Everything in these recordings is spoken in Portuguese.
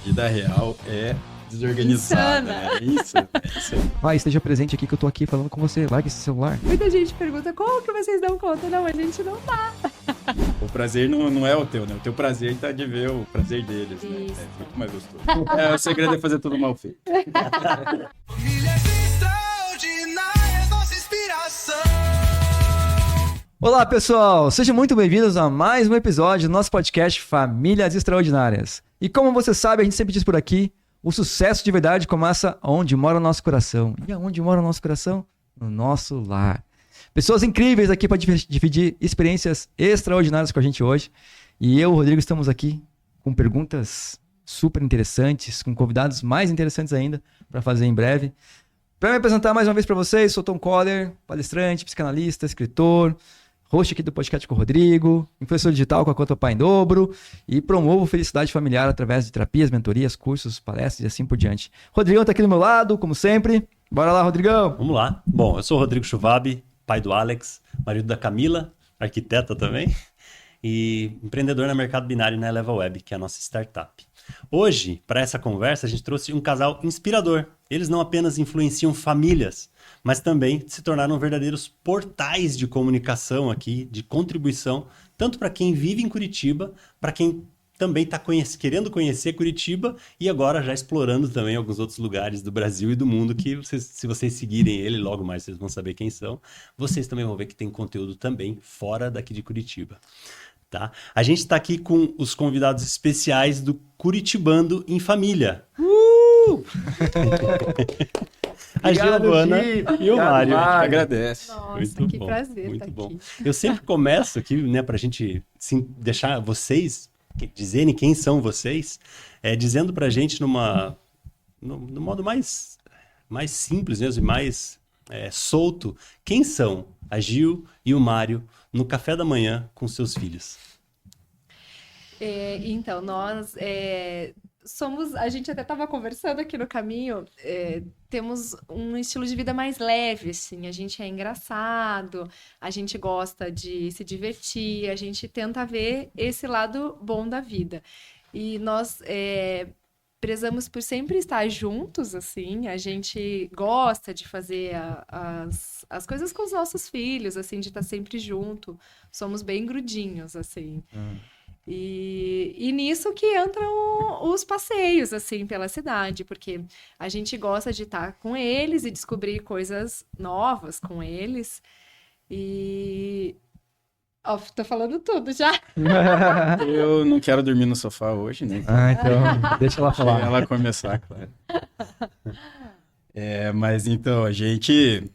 vida real é desorganizada, né? Isso. Vai, esteja presente aqui que eu tô aqui falando com você. Larga esse celular. Muita gente pergunta, como que vocês dão conta? Não, a gente não dá. O prazer não é o teu, né? O teu prazer tá de ver o prazer deles, né? Isso. É muito mais gostoso. O segredo é fazer tudo mal feito. Famílias extraordinárias, nossa inspiração. Olá, pessoal! Sejam muito bem-vindos a mais um episódio do nosso podcast Famílias Extraordinárias. E como você sabe, a gente sempre diz por aqui, o sucesso de verdade começa onde mora o nosso coração. E aonde mora o nosso coração? No nosso lar. Pessoas incríveis aqui para dividir experiências extraordinárias com a gente hoje. E eu, Rodrigo, estamos aqui com perguntas super interessantes, com convidados mais interessantes ainda para fazer em breve. Para me apresentar mais uma vez para vocês, sou Tom Coller, palestrante, psicanalista, escritor, host aqui do podcast com o Rodrigo, influenciador digital com a conta Pai em Dobro e promovo felicidade familiar através de terapias, mentorias, cursos, palestras e assim por diante. Rodrigão tá aqui do meu lado, como sempre. Bora lá, Rodrigão! Vamos lá. Bom, eu sou o Rodrigo Schwab, pai do Alex, marido da Camila, arquiteta também, e empreendedor no mercado binário na Eleva Web, que é a nossa startup. Hoje, para essa conversa, a gente trouxe um casal inspirador. Eles não apenas influenciam famílias, mas também se tornaram verdadeiros portais de comunicação aqui, de contribuição, tanto para quem vive em Curitiba, para quem também está querendo conhecer Curitiba e agora já explorando também alguns outros lugares do Brasil e do mundo que, se vocês seguirem ele, logo mais vocês vão saber quem são. Vocês também vão ver que tem conteúdo também fora daqui de Curitiba. Tá? A gente está aqui com os convidados especiais do Curitibando em Família. A Giovana e o Mário. Agradece. Nossa, Muito que bom, prazer muito estar bom. aqui. Eu sempre começo aqui, né, pra gente deixar vocês dizerem quem são vocês, dizendo pra gente no modo mais simples mesmo e mais solto, quem são a Gil e o Mário no café da manhã com seus filhos. Então, nós somos, a gente até estava conversando aqui no caminho, temos um estilo de vida mais leve, assim, a gente é engraçado, a gente gosta de se divertir, a gente tenta ver esse lado bom da vida. E nós prezamos por sempre estar juntos, assim, a gente gosta de fazer as coisas com os nossos filhos, assim, de estar sempre junto, somos bem grudinhos, assim. E nisso que entram os passeios, assim, pela cidade, porque a gente gosta de estar com eles e descobrir coisas novas com eles. E... Ó, tô falando tudo já. Eu não quero dormir no sofá hoje, né? Então, deixa ela falar. Deixa ela começar, claro. Mas então, a gente...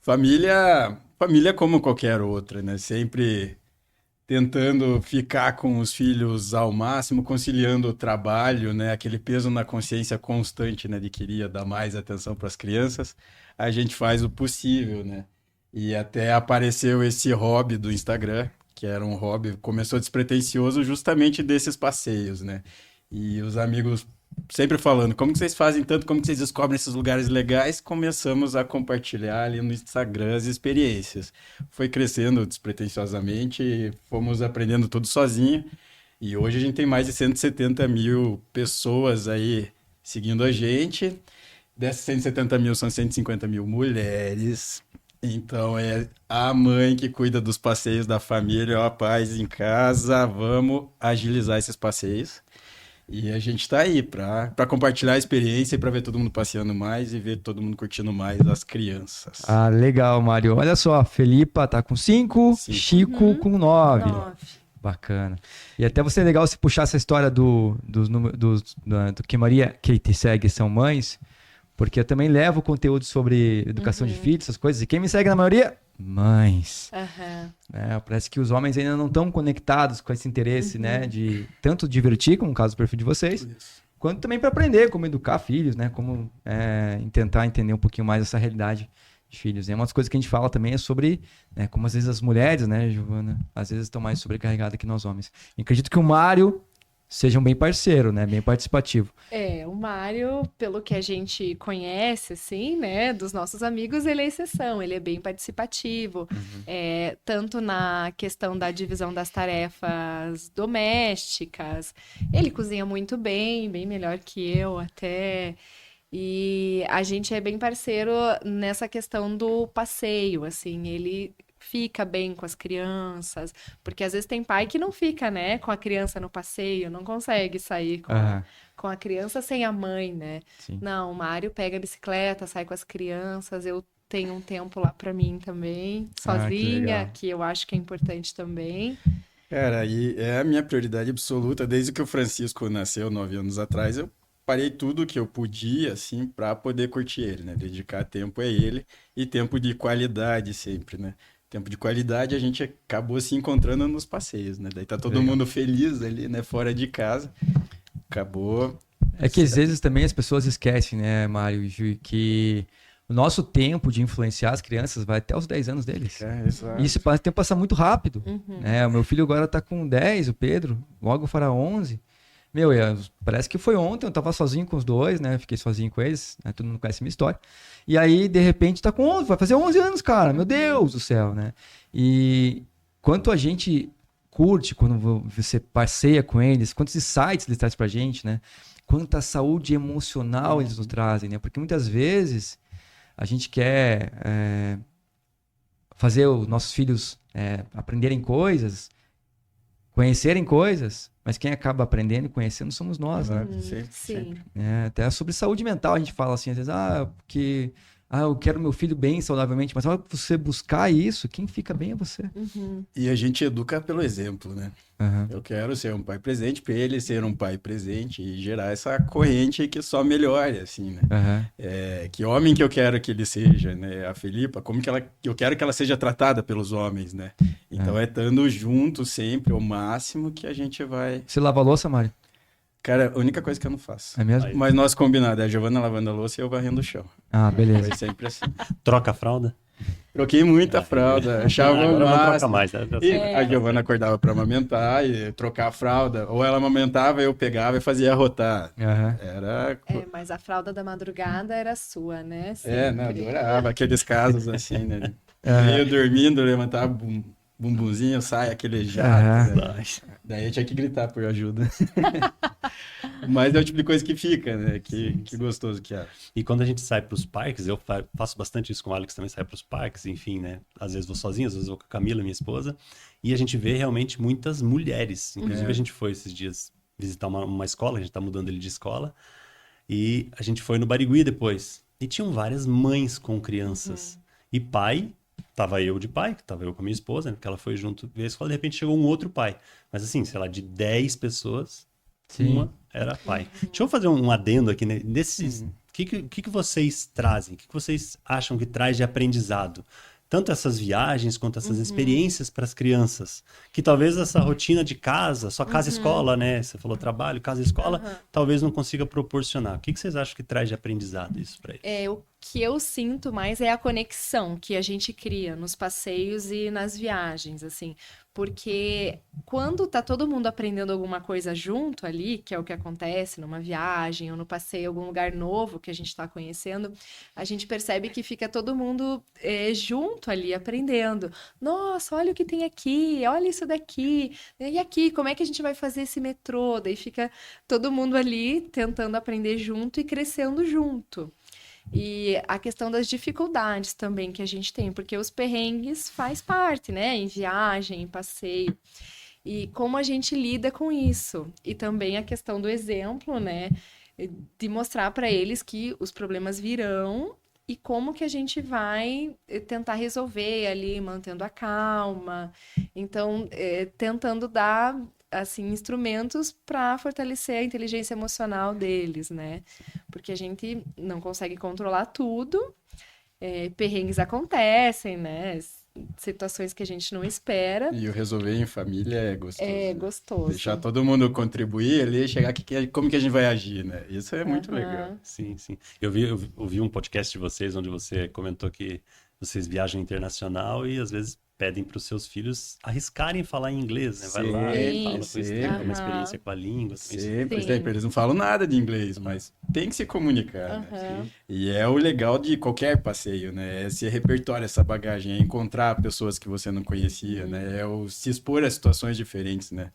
Família como qualquer outra, né? Sempre tentando ficar com os filhos ao máximo, conciliando o trabalho, né? Aquele peso na consciência constante, né? De querer dar mais atenção para as crianças. A gente faz o possível, né? E até apareceu esse hobby do Instagram, que era um hobby, começou despretensioso justamente desses passeios, né? E os amigos sempre falando, como que vocês fazem tanto, como que vocês descobrem esses lugares legais, começamos a compartilhar ali no Instagram as experiências. Foi crescendo despretensiosamente, fomos aprendendo tudo sozinho, e hoje a gente tem mais de 170 mil pessoas aí seguindo a gente. Dessas 170 mil são 150 mil mulheres. Então é a mãe que cuida dos passeios da família, ó, paz em casa, vamos agilizar esses passeios. E a gente tá aí para compartilhar a experiência e para ver todo mundo passeando mais e ver todo mundo curtindo mais as crianças. Ah, legal, Mário. Olha só, a Felipa tá com 5, Chico com 9. Bacana. E até você é legal se puxar essa história do que Maria, que te segue são mães, porque eu também levo conteúdo sobre educação de filhos, essas coisas. E quem me segue na maioria? Mães. Parece que os homens ainda não estão conectados com esse interesse, né? De tanto divertir, como no caso do perfil de vocês, quanto também para aprender como educar filhos, né? Como tentar entender um pouquinho mais essa realidade de filhos. E uma das coisas que a gente fala também é sobre, né, como às vezes as mulheres, né, Giovana, às vezes estão mais sobrecarregadas que nós homens. E acredito que o Mário seja um bem parceiro, né? Bem participativo. O Mário, pelo que a gente conhece, assim, né, dos nossos amigos, ele é exceção, ele é bem participativo, tanto na questão da divisão das tarefas domésticas, ele cozinha muito bem melhor que eu até, e a gente é bem parceiro nessa questão do passeio, assim, ele fica bem com as crianças, porque às vezes tem pai que não fica, né, com a criança no passeio, não consegue sair com a criança sem a mãe, né? Sim. Não, o Mário pega a bicicleta, sai com as crianças, eu tenho um tempo lá pra mim também, que sozinha, legal. que eu acho que é importante também. Cara, e é a minha prioridade absoluta. Desde que o Francisco nasceu 9 anos atrás, eu parei tudo que eu podia, assim, para poder curtir ele, né? Dedicar tempo a ele e tempo de qualidade sempre, né? Tempo de qualidade a gente acabou se encontrando nos passeios, né? Daí tá todo mundo feliz ali, né? Fora de casa. Acabou. É que às vezes também as pessoas esquecem, né, Mário e Ju, que o nosso tempo de influenciar as crianças vai até os 10 anos deles. Exato. E esse tempo passa muito rápido. Né? O meu filho agora tá com 10, o Pedro, logo fará 11. Meu, parece que foi ontem, eu tava sozinho com os dois, né? Fiquei sozinho com eles, né? Todo mundo conhece a minha história. E aí, de repente, tá com 11, vai fazer 11 anos, cara. Meu Deus do céu, né? E quanto a gente curte quando você passeia com eles, quantos insights eles trazem pra gente, né? Quanta saúde emocional eles nos trazem, né? Porque muitas vezes a gente quer fazer os nossos filhos aprenderem coisas, conhecerem coisas, mas quem acaba aprendendo e conhecendo somos nós, né? Sempre, Sim. sempre. Até sobre saúde mental a gente fala assim, às vezes, porque eu quero meu filho bem saudavelmente, mas na hora que você buscar isso, quem fica bem é você. E a gente educa pelo exemplo, né? Uhum. Eu quero ser um pai presente para ele ser um pai presente e gerar essa corrente que só melhore, assim, né? Uhum. Que homem que eu quero que ele seja, né? A Felipa, como que eu quero que ela seja tratada pelos homens, né? Então estando junto sempre, ao máximo que a gente vai... Você lava a louça, Mário? Cara, a única coisa que eu não faço. É mesmo? Mas nosso combinado é a Giovana lavando a louça e eu varrendo o chão. Beleza. Foi sempre assim. Troca a fralda? Troquei muita fralda, achava o Agora não troca máximo. mais, né? E a Giovana acordava para amamentar e trocar a fralda. Ou ela amamentava, eu pegava e fazia arrotar. Uhum. Era... Mas a fralda da madrugada era sua, né? não, Sempre. adorava aqueles casos assim, né? Meio dormindo, levantava bumbumzinho, sai aquele jato. Né? Daí eu tinha que gritar por ajuda. Mas é o tipo de coisa que fica, né? Que gostoso que é. E quando a gente sai para os parques, eu faço bastante isso com o Alex também, sai para os parques, enfim, né? Às vezes vou sozinho, às vezes vou com a Camila, minha esposa, e a gente vê realmente muitas mulheres. Inclusive a gente foi esses dias visitar uma escola, a gente tá mudando ele de escola, e a gente foi no Barigui depois. E tinham várias mães com crianças. E pai, tava eu de pai, tava eu com a minha esposa, né? Porque ela foi junto ver a escola, de repente chegou um outro pai. Mas assim, sei lá, de 10 pessoas, uma era pai. Deixa eu fazer um adendo aqui, né? Nesses... O que vocês trazem? O que vocês acham que traz de aprendizado? Tanto essas viagens quanto essas experiências para as crianças. Que talvez essa rotina de casa, só casa e escola, né? Você falou trabalho, casa e escola, talvez não consiga proporcionar. O que vocês acham que traz de aprendizado isso para eles? O que eu sinto mais é a conexão que a gente cria nos passeios e nas viagens, assim. Porque quando tá todo mundo aprendendo alguma coisa junto ali, que é o que acontece numa viagem ou no passeio, algum lugar novo que a gente tá conhecendo, a gente percebe que fica todo mundo junto ali aprendendo. Nossa, olha o que tem aqui, olha isso daqui. E aqui, como é que a gente vai fazer esse metrô? Daí fica todo mundo ali tentando aprender junto e crescendo junto. E a questão das dificuldades também que a gente tem, porque os perrengues faz parte, né? Em viagem, em passeio. E como a gente lida com isso. E também a questão do exemplo, né? De mostrar para eles que os problemas virão e como que a gente vai tentar resolver ali, mantendo a calma. Então, tentando dar assim, instrumentos para fortalecer a inteligência emocional deles, né? Porque a gente não consegue controlar tudo, perrengues acontecem, né? Situações que a gente não espera. E o resolver em família é gostoso. É gostoso. Deixar todo mundo contribuir ali, chegar aqui, como que a gente vai agir, né? Isso é muito legal. Sim, sim. Eu ouvi um podcast de vocês onde você comentou que vocês viajam internacional e às vezes pedem para os seus filhos arriscarem falar em inglês, né? Vai lá Sim, e fala com sim. isso, tem uma Aham. experiência com a língua. Sempre, Sim. sempre. Eles não falam nada de inglês, mas tem que se comunicar, né? Aham. E é o legal de qualquer passeio, né? Esse repertório, essa bagagem, é encontrar pessoas que você não conhecia, né? É o se expor a situações diferentes, né?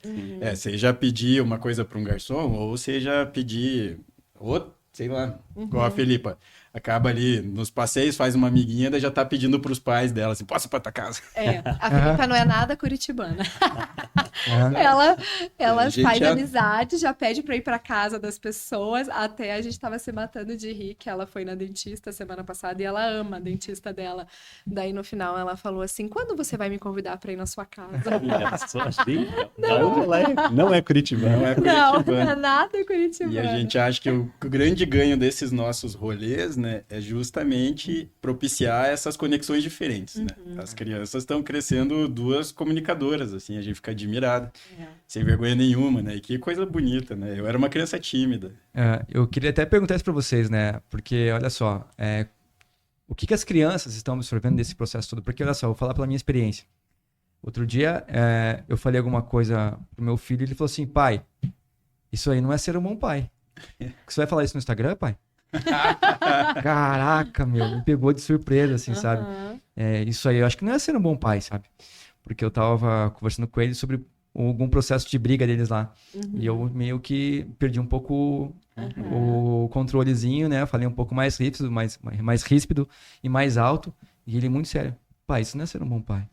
Seja pedir uma coisa para um garçom, ou seja pedir outro, sei lá, igual a Felipa. Acaba ali nos passeios, faz uma amiguinha, daí já tá pedindo pros pais dela, assim, posso ir pra tua casa? A Felipa não é nada curitibana. Aham. Ela A gente faz é- amizade, já pede pra ir pra casa das pessoas. Até a gente tava se matando de rir, que ela foi na dentista semana passada e ela ama a dentista dela. Daí no final ela falou assim: quando você vai me convidar pra ir na sua casa? Olha só, achei. Não é Curitibano. Não é Não, não curitibano. é nada curitibana. E a gente acha que o grande ganho desses nossos rolês, né, é justamente propiciar essas conexões diferentes, né? As crianças estão crescendo duas comunicadoras, assim, a gente fica admirado, sem vergonha nenhuma, né? E que coisa bonita, né? Eu era uma criança tímida. Eu queria até perguntar isso para vocês, né? Porque, olha só, o que as crianças estão absorvendo desse processo todo? Porque, olha só, eu vou falar pela minha experiência. Outro dia, eu falei alguma coisa pro meu filho e ele falou assim: pai, isso aí não é ser um bom pai. Você vai falar isso no Instagram, pai? Caraca, meu, me pegou de surpresa, assim, sabe? Aham. Isso aí eu acho que não é ser um bom pai, sabe? Porque eu tava conversando com ele sobre algum processo de briga deles lá. E eu meio que perdi um pouco o controlezinho, né? Falei um pouco mais ríspido, mais ríspido e mais alto. E ele muito sério: pai, isso não é ser um bom pai.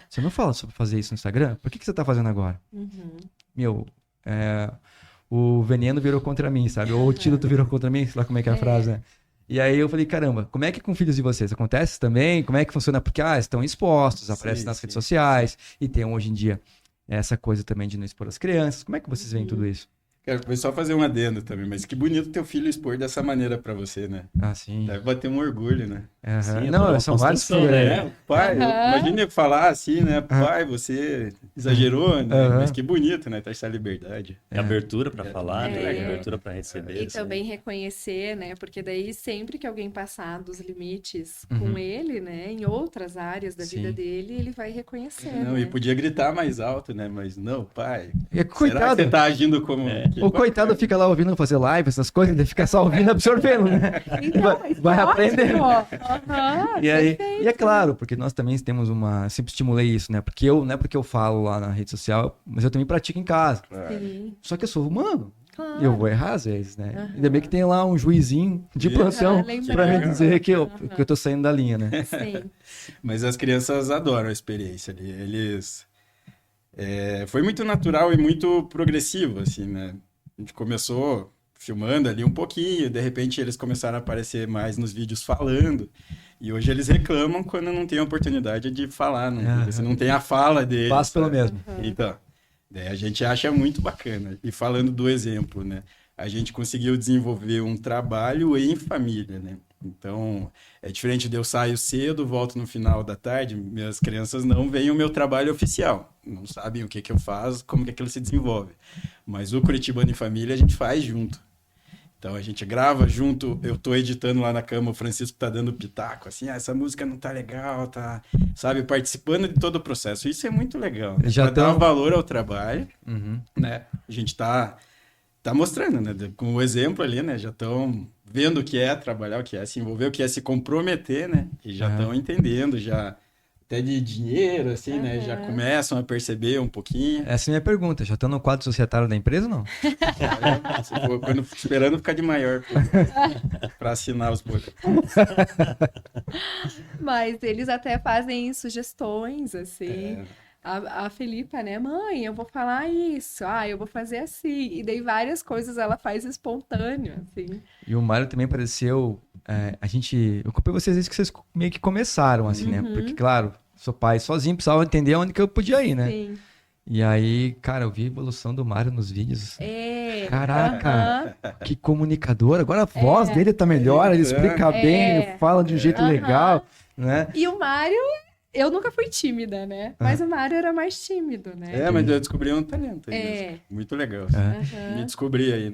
Você não fala sobre fazer isso no Instagram? Por que você tá fazendo agora? Meu, o veneno virou contra mim, sabe? Ou o antídoto virou contra mim, sei lá como é que é a frase, né? E aí eu falei: caramba, como é que com filhos de vocês acontece também? Como é que funciona? Porque, estão expostos, aparecem nas redes sociais, e tem hoje em dia essa coisa também de não expor as crianças. Como é que vocês veem tudo isso? Quero só fazer um adendo também, mas que bonito teu filho expor dessa maneira pra você, né? Ah, sim. Deve bater um orgulho, né? Aham. Sim, é Não, toda uma são vários construção, problemas. Pai, Aham. imagina eu falar assim, né? Pai, você exagerou, né? Aham. Mas que bonito, né? Ter essa liberdade. É abertura para falar, né? É. Abertura para receber. E assim. também reconhecer, né? Porque daí sempre que alguém passar dos limites com ele, né? Em outras áreas da vida Sim. dele, ele vai reconhecer, Não, né? e podia gritar mais alto, né? Mas não, pai. Será que Coitado. você tá agindo como... que O coitado fica lá ouvindo fazer live, essas coisas, ele fica só ouvindo, absorvendo, né? Então, Vai- isso vai é aprender. ótimo. Aham, E aí, perfeito. e é claro, porque nós também temos sempre estimulei isso, né? Porque não é porque eu falo lá na rede social, mas eu também pratico em casa. Sim, Só que eu sou humano. claro. E eu vou errar às vezes, né? Ainda bem que tem lá um juizinho de Sim. plantão Lembrando. pra me dizer que eu tô saindo da linha, né? Sim. Mas as crianças adoram a experiência ali. Eles... foi muito natural e muito progressivo, assim, né? A gente começou filmando ali um pouquinho, de repente eles começaram a aparecer mais nos vídeos falando, e hoje eles reclamam quando não tem a oportunidade de falar, você não tem a fala deles. Faço pelo sabe? mesmo. Então, daí a gente acha muito bacana. E falando do exemplo, né? A gente conseguiu desenvolver um trabalho em família, né? Então, é diferente de eu saio cedo, volto no final da tarde, minhas crianças não veem o meu trabalho oficial, não sabem o que que eu faço, como que aquilo se desenvolve. Mas o Curitibano em Família a gente faz junto. Então a gente grava junto, eu tô editando lá na cama, o Francisco tá dando pitaco, assim, essa música não tá legal, tá, sabe, participando de todo o processo. Isso é muito legal, né? Já Pra dar tão- valor ao trabalho, Uhum. né? A gente tá mostrando, né? Com o exemplo ali, né? Já estão vendo o que é trabalhar, o que é se envolver, o que é se comprometer, né? E já estão entendendo, já até de dinheiro, assim, né? Já começam a perceber um pouquinho. Essa é a minha pergunta. Já estão no quadro societário da empresa ou não? Se for, quando esperando ficar de maior para assinar os boletos. Mas eles até fazem sugestões, assim. É. A Felipa, né? Mãe, eu vou falar isso. Eu vou fazer assim. E daí várias coisas ela faz espontâneo, assim. E o Mário também pareceu. Eu comprei vocês isso que vocês meio que começaram, assim, né? Porque, claro, sou pai sozinho, precisava entender onde que eu podia ir, né? Sim. E aí, cara, eu vi a evolução do Mário nos vídeos. É. Caraca, aham. que comunicador. Agora a voz dele tá melhor, ele explica bem, ele fala de um jeito legal, né? E o Mário, eu nunca fui tímida, né? Mas o Mário era mais tímido, né? Mas eu descobri um talento aí É. mesmo. Muito legal. É. Me descobri aí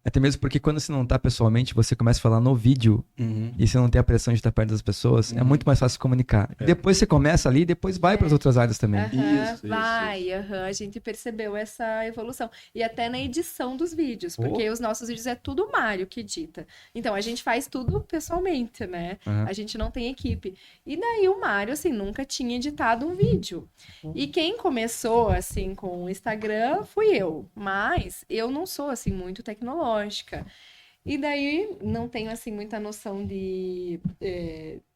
Até mesmo porque quando você não tá pessoalmente, você começa a falar no vídeo Uhum. e você não tem a pressão de estar perto das pessoas, é muito mais fácil comunicar. Depois você começa ali, depois vai para as outras áreas também. Aham, Isso, vai, aham, a gente percebeu essa evolução. E até na edição dos vídeos, porque os nossos vídeos é tudo o Mário que edita. Então, a gente faz tudo pessoalmente, né? Aham. A gente não tem equipe. E daí o Mário, assim, nunca tinha editado um vídeo. E quem começou, assim, com o Instagram fui eu. Mas eu não sou, assim, muito tecnológica. E daí não tenho, assim, muita noção de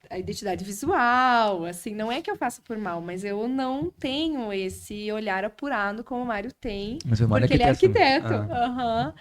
a identidade visual, assim, não é que eu faço por mal, mas eu não tenho esse olhar apurado como o Mário tem, Mas o Mário é porque ele é arquiteto. arquiteto. Aham.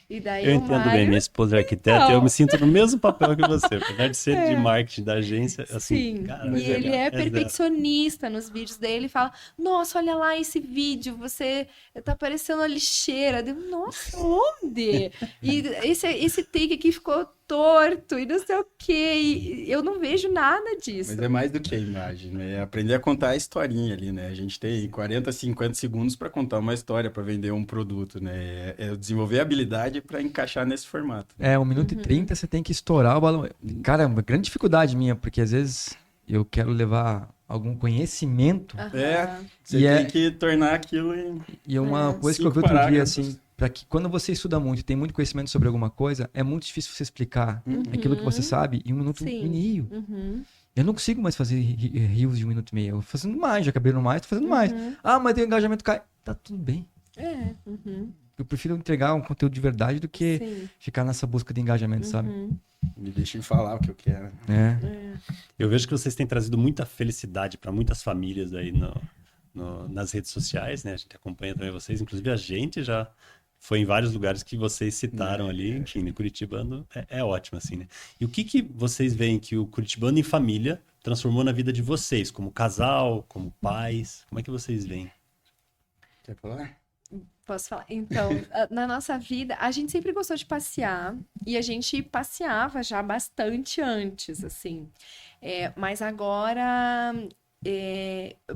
E daí Eu o entendo bem, Mário... minha esposa é arquiteta, Então. eu me sinto no mesmo papel que você, apesar de ser de marketing da agência, assim, Sim, cara, e mas ele é zero. perfeccionista nos vídeos dele. Ele fala: Nossa, olha lá esse vídeo, você tá parecendo uma lixeira. Eu, nossa, onde? E esse take aqui ficou torto e não sei o quê. E eu não vejo nada disso. Mas é mais do que a imagem, né? É aprender a contar a historinha ali, né? A gente tem 40, 50 segundos para contar uma história, para vender um produto, né? É desenvolver a habilidade para encaixar nesse formato. 1 minuto e 30 você tem que estourar o balão. Cara, é uma grande dificuldade minha, porque às vezes eu quero levar algum conhecimento Aham. É, você E tem que tornar aquilo em... e é uma coisa que eu vi 5 outro dia, parágrafos. assim, para que quando você estuda muito, tem muito conhecimento sobre alguma coisa, é muito difícil você explicar aquilo que você sabe em 1 minuto e Sim. meio. Uhum. Eu não consigo mais fazer rios de 1 minuto e meio. Eu vou fazendo mais, já acabei no mais, tô fazendo mais. Ah, mas o engajamento cai. Tá tudo bem. Uhum. Eu prefiro entregar um conteúdo de verdade do que Sim. ficar nessa busca de engajamento, sabe? Me deixem falar o que eu quero. É. Eu vejo que vocês têm trazido muita felicidade para muitas famílias aí nas redes sociais, né? A gente acompanha também vocês, inclusive a gente já foi em vários lugares que vocês citaram ali, enfim, no Curitibano é ótimo, assim, né? E o que vocês veem que o Curitibano em família transformou na vida de vocês, como casal, como pais? Como é que vocês veem? Quer falar? Posso falar? Então, na nossa vida, a gente sempre gostou de passear e a gente passeava já bastante antes, assim. Mas agora,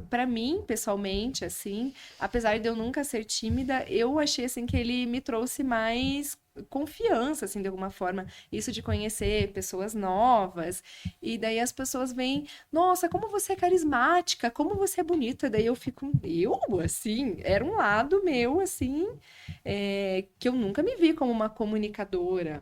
para mim, pessoalmente, assim, apesar de eu nunca ser tímida, eu achei, assim, que ele me trouxe mais confiança, assim, de alguma forma. Isso de conhecer pessoas novas. E daí as pessoas veem, nossa, como você é carismática, como você é bonita. Daí eu fico, assim, era um lado meu, assim, que eu nunca me vi como uma comunicadora.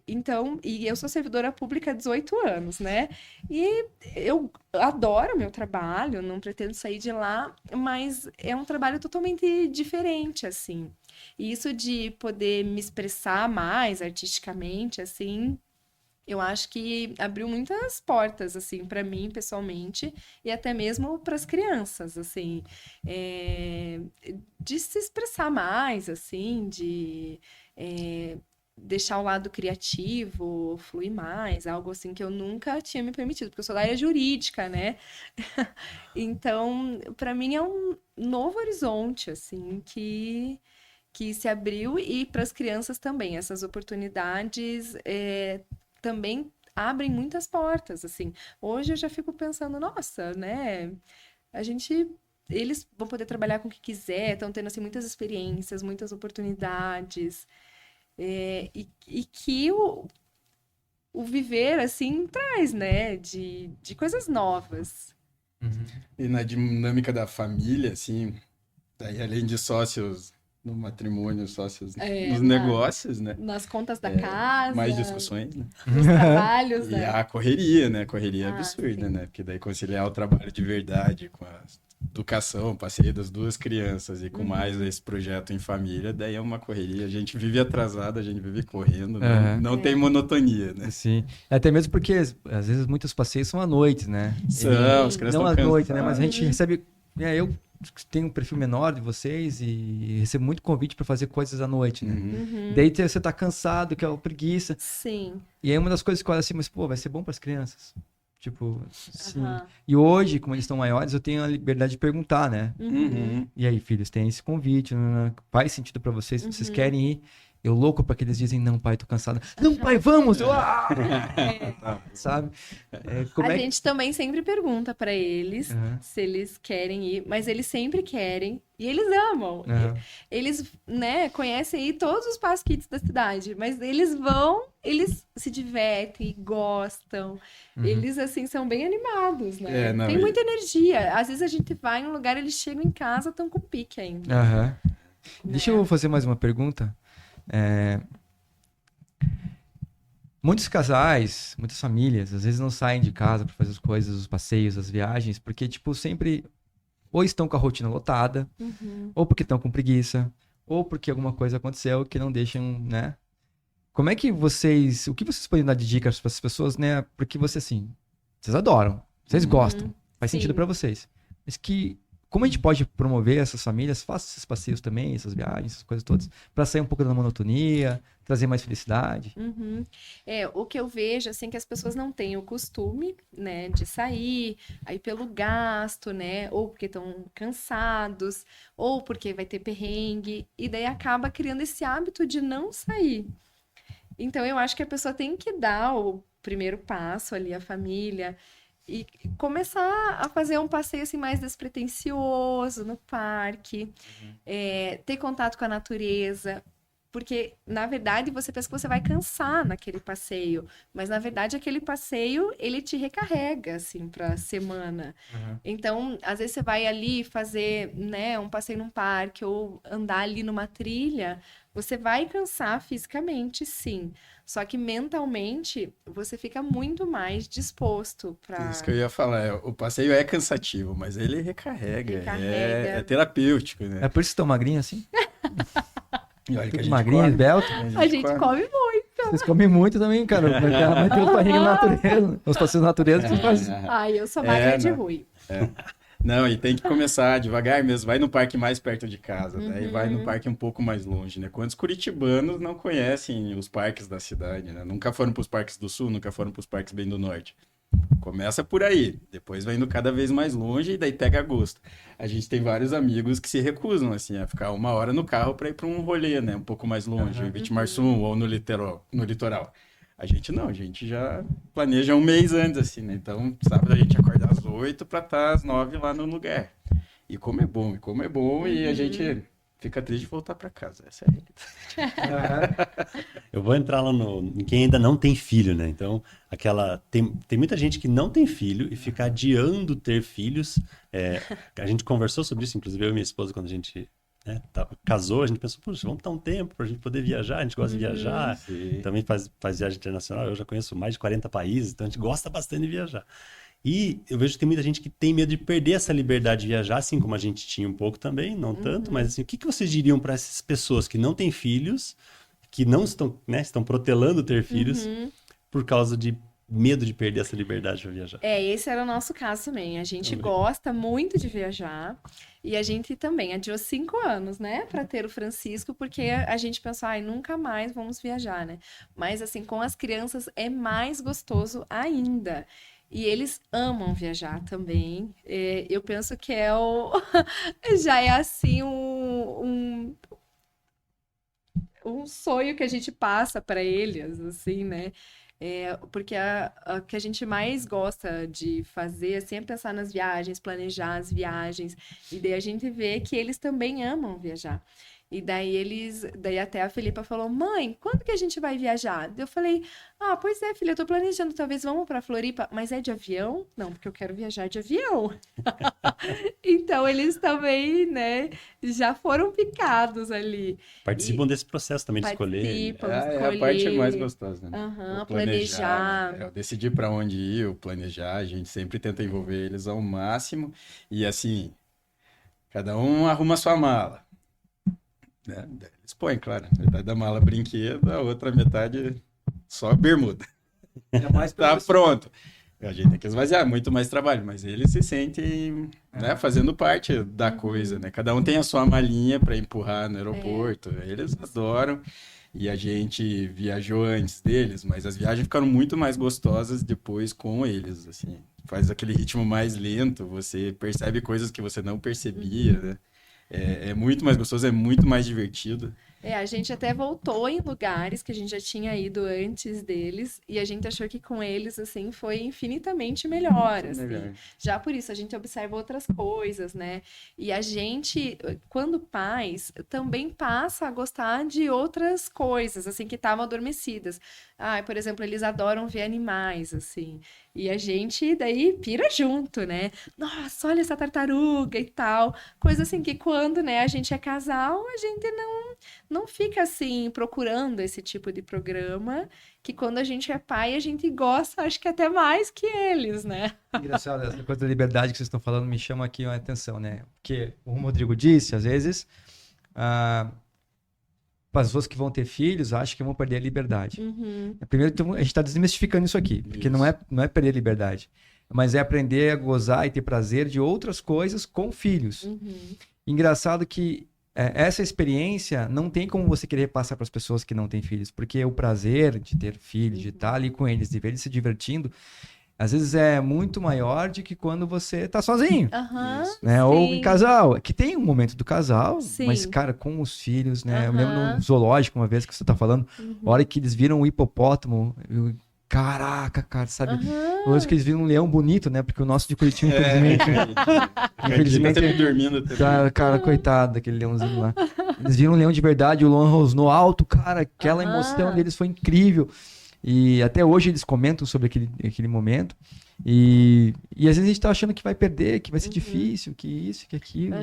Então, e eu sou servidora pública há 18 anos, né? E eu adoro meu trabalho, não pretendo sair de lá, mas é um trabalho totalmente diferente, assim. E isso de poder me expressar mais artisticamente, assim, eu acho que abriu muitas portas, assim, para mim, pessoalmente, e até mesmo para as crianças, assim, de se expressar mais, assim, de deixar o lado criativo fluir mais, algo assim que eu nunca tinha me permitido, porque eu sou da área jurídica, né? Então, para mim é um novo horizonte, assim, que se abriu, e para as crianças também. Essas oportunidades também abrem muitas portas, assim. Hoje eu já fico pensando, nossa, né? Eles vão poder trabalhar com o que quiser, estão tendo, assim, muitas experiências, muitas oportunidades. E que o viver, assim, traz, né? De coisas novas. E na dinâmica da família, assim, daí além de sócios no matrimônio, sócios nos negócios, né? Nas contas da casa, Mais discussões, né? nos trabalhos, E né? a correria, né? Correria Ah, absurda, sim. né? Porque daí conciliar o trabalho de verdade com a educação, passeio das 2 crianças e com mais esse projeto em família, daí é uma correria. A gente vive atrasado, a gente vive correndo, não tem monotonia, né? Sim. Até mesmo porque, às vezes, muitos passeios são à noite, né? São, os crianças Não estão à noite, né? cansadas. Mas a gente recebe... eu tenho um perfil menor de vocês e recebo muito convite para fazer coisas à noite, né? Daí você tá cansado, que é a preguiça. Sim. E aí uma das coisas que eu olho assim, mas pô, vai ser bom para as crianças. Tipo, sim. Aham. E hoje, como eles estão maiores, eu tenho a liberdade de perguntar, né? Uhum. E aí, filhos, tem esse convite, faz sentido para vocês, vocês querem ir? Eu louco pra que eles dizem, não, pai, tô cansado. Não, pai, vamos! Eu, sabe? Como A é gente também sempre pergunta pra eles Aham. se eles querem ir, mas eles sempre querem e eles amam. Aham. Eles, né, conhecem aí todos os Pasquitos da cidade, mas eles vão, eles se divertem, gostam. Uhum. Eles, assim, são bem animados, né? É, não, Tem e- muita energia. Às vezes a gente vai em um lugar, eles chegam em casa, estão com pique ainda. Aham. Deixa né? eu fazer mais uma pergunta. Muitos casais, muitas famílias, às vezes não saem de casa para fazer as coisas, os passeios, as viagens, porque, tipo, sempre ou estão com a rotina lotada, Uhum. ou porque estão com preguiça, ou porque alguma coisa aconteceu que não deixam, né? Como é que vocês, o que vocês podem dar de dicas para as pessoas, né? Porque você, assim, vocês adoram, vocês gostam, faz sim. sentido para vocês. Mas como a gente pode promover essas famílias, façam esses passeios também, essas viagens, essas coisas todas, para sair um pouco da monotonia, trazer mais felicidade? Uhum. O que eu vejo, assim, que as pessoas não têm o costume, né, de sair, aí pelo gasto, né, ou porque estão cansados, ou porque vai ter perrengue, e daí acaba criando esse hábito de não sair. Então, eu acho que a pessoa tem que dar o primeiro passo ali, a família, e começar a fazer um passeio assim mais despretensioso no parque, ter contato com a natureza, porque na verdade você pensa que você vai cansar naquele passeio, mas na verdade aquele passeio ele te recarrega assim para a semana. Então, às vezes você vai ali fazer, né, um passeio num parque ou andar ali numa trilha, você vai cansar fisicamente, sim. Só que mentalmente você fica muito mais disposto para Isso que eu ia falar, o passeio é cansativo, mas ele recarrega, Recarrega. é terapêutico, né? É por isso que estão magrinhos assim? E olha que a Tudo gente magrinho, come, esbelto? a gente come muito. Vocês comem muito também, cara. Mas tem os barriga na natureza. Os passeios na natureza que vocês fazem. Ai, eu sou magra de não. ruim. Não, e tem que começar devagar mesmo. Vai no parque mais perto de casa, daí vai Uhum. no parque um pouco mais longe, né? Quantos curitibanos não conhecem os parques da cidade, né? Nunca foram para os parques do sul, nunca foram para os parques bem do norte. Começa por aí, depois vai indo cada vez mais longe e daí pega gosto. A gente tem vários amigos que se recusam, assim, a ficar 1 hora no carro para ir para um rolê, né? Um pouco mais longe, em Vitimarsum ou no litoral. A gente não, a gente já planeja um mês antes, assim, né? Então, sábado a gente acorda às 8 para estar às 9 lá no lugar. E como é bom, e a gente fica triste de voltar para casa. Essa é a realidade. Eu vou entrar lá em quem ainda não tem filho, né? Então, tem muita gente que não tem filho e fica adiando ter filhos. A gente conversou sobre isso, inclusive eu e minha esposa, quando a gente casou, a gente pensou, puxa, vamos dar um tempo pra gente poder viajar, a gente gosta de viajar, Sim. também faz viagem internacional, eu já conheço mais de 40 países, então a gente gosta bastante de viajar. E eu vejo que tem muita gente que tem medo de perder essa liberdade de viajar, assim como a gente tinha um pouco também, não tanto, mas assim, o que vocês diriam para essas pessoas que não têm filhos, que não estão, né, estão protelando ter filhos por causa de medo de perder essa liberdade para viajar? Esse era o nosso caso também. A gente gosta muito de viajar e a gente também adiou 5 anos, né, para ter o Francisco, porque a gente pensou, ai, nunca mais vamos viajar, né? Mas assim, com as crianças é mais gostoso ainda. E eles amam viajar também. Eu penso que já é assim um sonho que a gente passa para eles, assim, né? Porque o que a gente mais gosta de fazer assim, é pensar nas viagens, planejar as viagens. E daí a gente vê que eles também amam viajar. E daí até a Felipa falou, mãe, quando que a gente vai viajar? Daí eu falei, pois é, filha, eu tô planejando, talvez vamos pra Floripa, mas é de avião? Não, porque eu quero viajar de avião. Então eles também, né, já foram picados ali. Participam desse processo também de escolher. Participam, É a parte mais gostosa, né? Aham, O planejar. né? Eu decidir para onde ir, o planejar, a gente sempre tenta envolver eles ao máximo. E assim, cada um arruma a sua mala. Né? Eles põem, claro, metade da mala brinquedo, a outra metade só bermuda. Tá pronto. A gente tem que esvaziar, muito mais trabalho, mas eles se sentem, né, fazendo parte da coisa, né? Cada um tem a sua malinha para empurrar no aeroporto, eles adoram. E a gente viajou antes deles, mas as viagens ficaram muito mais gostosas depois com eles, assim. Faz aquele ritmo mais lento, você percebe coisas que você não percebia, né? É muito mais gostoso, é muito mais divertido. A gente até voltou em lugares que a gente já tinha ido antes deles e a gente achou que com eles, assim, foi infinitamente melhor, assim. Melhor. Já por isso, a gente observa outras coisas, né? E a gente, quando pais, também passa a gostar de outras coisas, assim, que estavam adormecidas. Por exemplo, eles adoram ver animais, assim. E a gente daí pira junto, né? Nossa, olha essa tartaruga e tal. Coisa assim que quando, né, a gente é casal, a gente não fica assim procurando esse tipo de programa, que quando a gente é pai, a gente gosta, acho que até mais que eles, né? Engraçado, essa coisa da liberdade que vocês estão falando me chama aqui a atenção, né? Porque o Rodrigo disse, às vezes, as pessoas que vão ter filhos acham que vão perder a liberdade. Primeiro, a gente está desmistificando isso aqui, porque não é perder a liberdade, mas é aprender a gozar e ter prazer de outras coisas com filhos. Engraçado que essa experiência não tem como você querer passar para as pessoas que não têm filhos, porque o prazer de ter filhos, de estar ali com eles, de ver eles se divertindo, às vezes é muito maior do que quando você está sozinho, né? Ou em casal, que tem um momento do casal, mas, cara, com os filhos, né? Eu lembro no zoológico, uma vez que você está falando, a hora que eles viram um hipopótamo, caraca, cara, sabe? Hoje que eles viram um leão bonito, né? Porque o nosso de Curitiba, infelizmente, dormindo também. cara, coitado daquele leãozinho lá. Eles viram um leão de verdade, o leão rosnou alto, cara, aquela emoção deles foi incrível. E até hoje eles comentam sobre aquele momento. E às vezes a gente tá achando que vai perder, que vai ser difícil, que isso, que aquilo.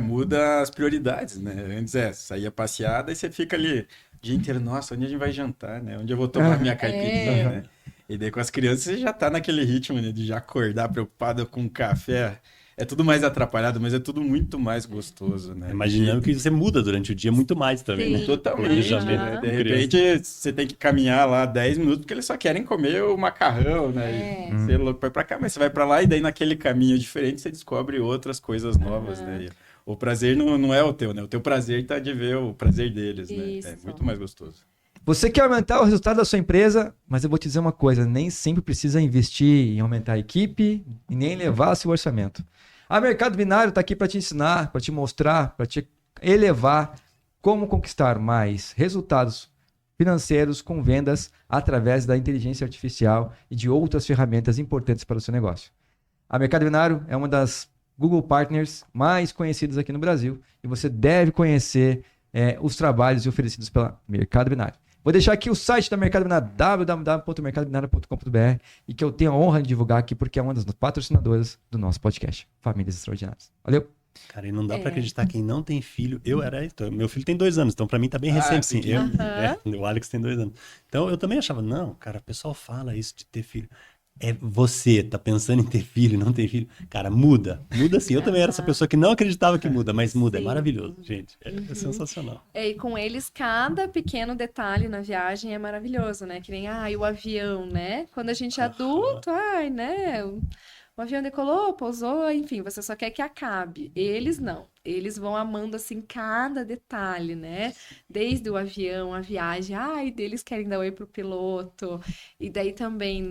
Muda as prioridades, né? Antes sair passear, daí você fica ali o dia inteiro, nossa, onde a gente vai jantar, né? Onde eu vou tomar minha caipirinha, né? E daí com as crianças você já tá naquele ritmo, né? De já acordar preocupado com o café. É tudo mais atrapalhado, mas é tudo muito mais gostoso, né? Imaginando que você muda durante o dia muito mais também, né? Totalmente, né? De repente, você tem que caminhar lá 10 minutos, porque eles só querem comer o macarrão, né? E você é louco vai pra cá, mas você vai pra lá e daí naquele caminho diferente você descobre outras coisas novas, né? E o prazer não é o teu, né? O teu prazer tá de ver o prazer deles, né? É muito mais gostoso. Você quer aumentar o resultado da sua empresa, mas eu vou te dizer uma coisa, nem sempre precisa investir em aumentar a equipe e nem elevar seu orçamento. A Mercado Binário está aqui para te ensinar, para te mostrar, para te elevar como conquistar mais resultados financeiros com vendas através da inteligência artificial e de outras ferramentas importantes para o seu negócio. A Mercado Binário é uma das Google Partners mais conhecidas aqui no Brasil e você deve conhecer os trabalhos oferecidos pela Mercado Binário. Vou deixar aqui o site da Mercado Binário, www.mercadobinario.com.br, e que eu tenho a honra de divulgar aqui porque é uma das patrocinadoras do nosso podcast, Famílias Extraordinárias. Valeu! Cara, e não dá pra acreditar, quem não tem filho, meu filho tem 2 anos, então pra mim tá bem recente, sim. O Alex tem 2 anos. Então eu também achava, não, cara, o pessoal fala isso de ter filho. Você tá pensando em ter filho, não ter filho. Cara, muda sim. Eu também era essa pessoa que não acreditava que muda, mas muda, é maravilhoso, gente. É sensacional. E com eles, cada pequeno detalhe na viagem é maravilhoso, né? Que nem, o avião, né? Quando a gente é adulto, né? O avião decolou, pousou, enfim, você só quer que acabe. Eles não. Eles vão amando, assim, cada detalhe, né? Desde o avião, a viagem. Eles querem dar oi pro piloto. E daí também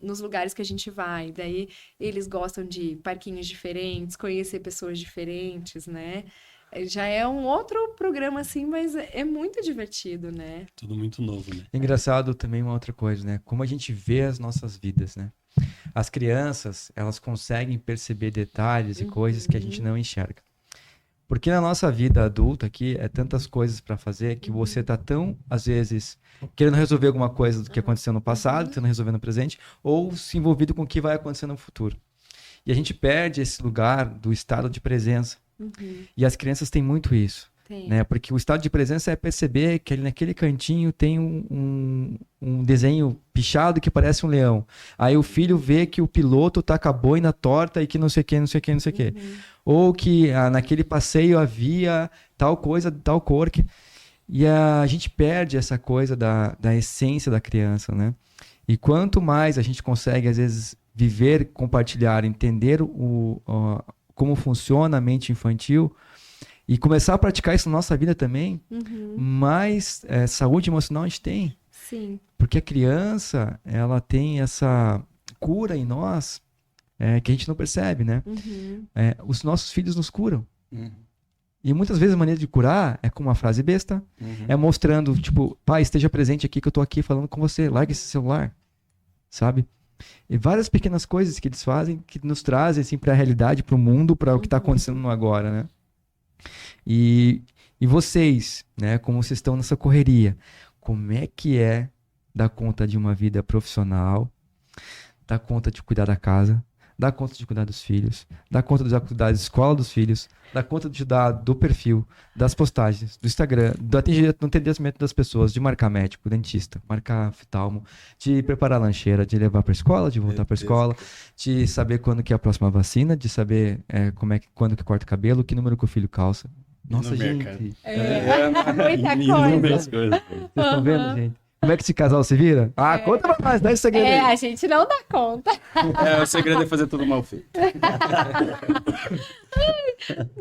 nos lugares que a gente vai. Daí eles gostam de parquinhos diferentes, conhecer pessoas diferentes, né? Já é um outro programa, assim, mas é muito divertido, né? Tudo muito novo, né? Engraçado também uma outra coisa, né? Como a gente vê as nossas vidas, né? As crianças, elas conseguem perceber detalhes e coisas que a gente não enxerga. Porque na nossa vida adulta aqui, é tantas coisas para fazer que você tá tão, às vezes, querendo resolver alguma coisa do que aconteceu no passado, tentando resolver no presente, ou se envolvido com o que vai acontecer no futuro. E a gente perde esse lugar do estado de presença. E as crianças têm muito isso. Né? Porque o estado de presença é perceber que ali naquele cantinho tem um desenho pichado que parece um leão. Aí o filho vê que o piloto tá com a boina torta e que não sei o que, não sei o que, não sei o que. Ou que naquele passeio havia tal coisa, tal cor. E a gente perde essa coisa da essência da criança, né? E quanto mais a gente consegue, às vezes, viver, compartilhar, entender como funciona a mente infantil, e começar a praticar isso na nossa vida também, mais saúde emocional a gente tem. Sim. Porque a criança, ela tem essa cura em nós que a gente não percebe, né? Os nossos filhos nos curam. E muitas vezes a maneira de curar é com uma frase besta, é mostrando, tipo, pai, esteja presente aqui que eu tô aqui falando com você, larga esse celular, sabe? E várias pequenas coisas que eles fazem que nos trazem, assim, pra realidade, pro mundo, para o que tá acontecendo no agora, né? E vocês, né, como vocês estão nessa correria, como é que é dar conta de uma vida profissional, dar conta de cuidar da casa, dar conta de cuidar dos filhos, dar conta de cuidar da escola dos filhos, dar conta de cuidar do perfil, das postagens, do Instagram, do atendimento das pessoas, de marcar médico, dentista, marcar oftalmo, de preparar a lancheira, de levar para a escola, de voltar para a escola, de saber quando que é a próxima vacina, de saber quando que corta o cabelo, que número que o filho calça. Nossa, gente. Muita Inúmeras coisa. coisas. Vocês estão vendo, gente? Como é que esse casal se vira? Conta pra nós, dá esse segredo aí. A gente não dá conta. O segredo é fazer tudo mal feito.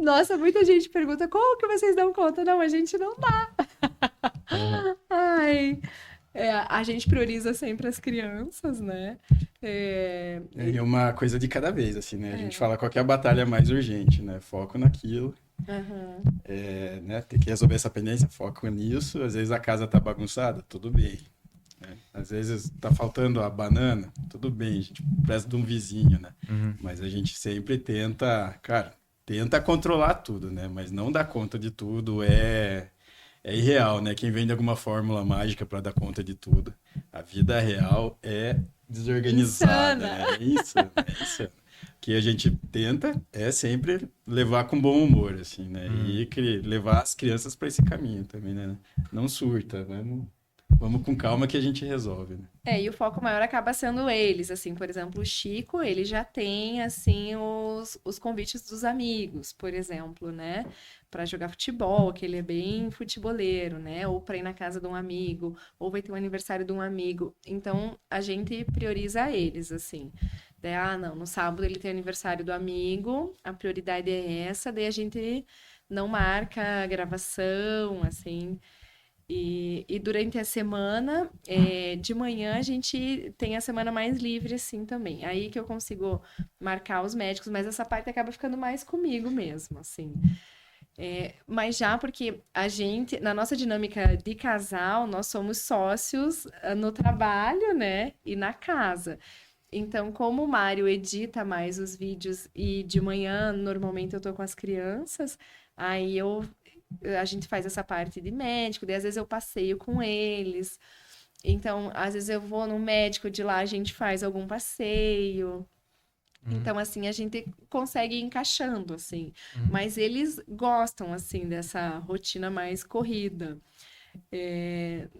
Nossa, muita gente pergunta como que vocês dão conta? Não, a gente não dá. Ai, a gente prioriza sempre as crianças, né? É uma coisa de cada vez, assim, né? A gente fala qual que é a batalha mais urgente, né? Foco naquilo. Né? Tem que resolver essa pendência, foco nisso. Às vezes a casa tá bagunçada, tudo bem. Né? Às vezes tá faltando a banana, tudo bem, a gente presta de um vizinho, né? Mas a gente sempre tenta controlar tudo, né? Mas não dar conta de tudo é irreal, né? Quem vende alguma fórmula mágica para dar conta de tudo. A vida real é desorganizada, né? É isso. O que a gente tenta é sempre levar com bom humor, assim, né? E levar as crianças para esse caminho também, né? Não surta, né? Vamos com calma que a gente resolve, né? E o foco maior acaba sendo eles, assim, por exemplo, o Chico, ele já tem, assim, os convites dos amigos, por exemplo, né? Para jogar futebol, que ele é bem futeboleiro, né? Ou para ir na casa de um amigo, ou vai ter um aniversário de um amigo. Então, a gente prioriza eles, assim. Daí, não, no sábado ele tem aniversário do amigo, a prioridade é essa, daí a gente não marca a gravação, assim. E durante a semana, de manhã, a gente tem a semana mais livre, assim, também. Aí que eu consigo marcar os médicos, mas essa parte acaba ficando mais comigo mesmo, assim. Mas já porque a gente, na nossa dinâmica de casal, nós somos sócios no trabalho, né? E na casa. Então, como o Mário edita mais os vídeos e de manhã, normalmente eu tô com as crianças, aí a gente faz essa parte de médico, daí às vezes eu passeio com eles. Então, às vezes eu vou no médico, de lá a gente faz algum passeio. Então, assim, a gente consegue ir encaixando, assim. Mas eles gostam, assim, dessa rotina mais corrida.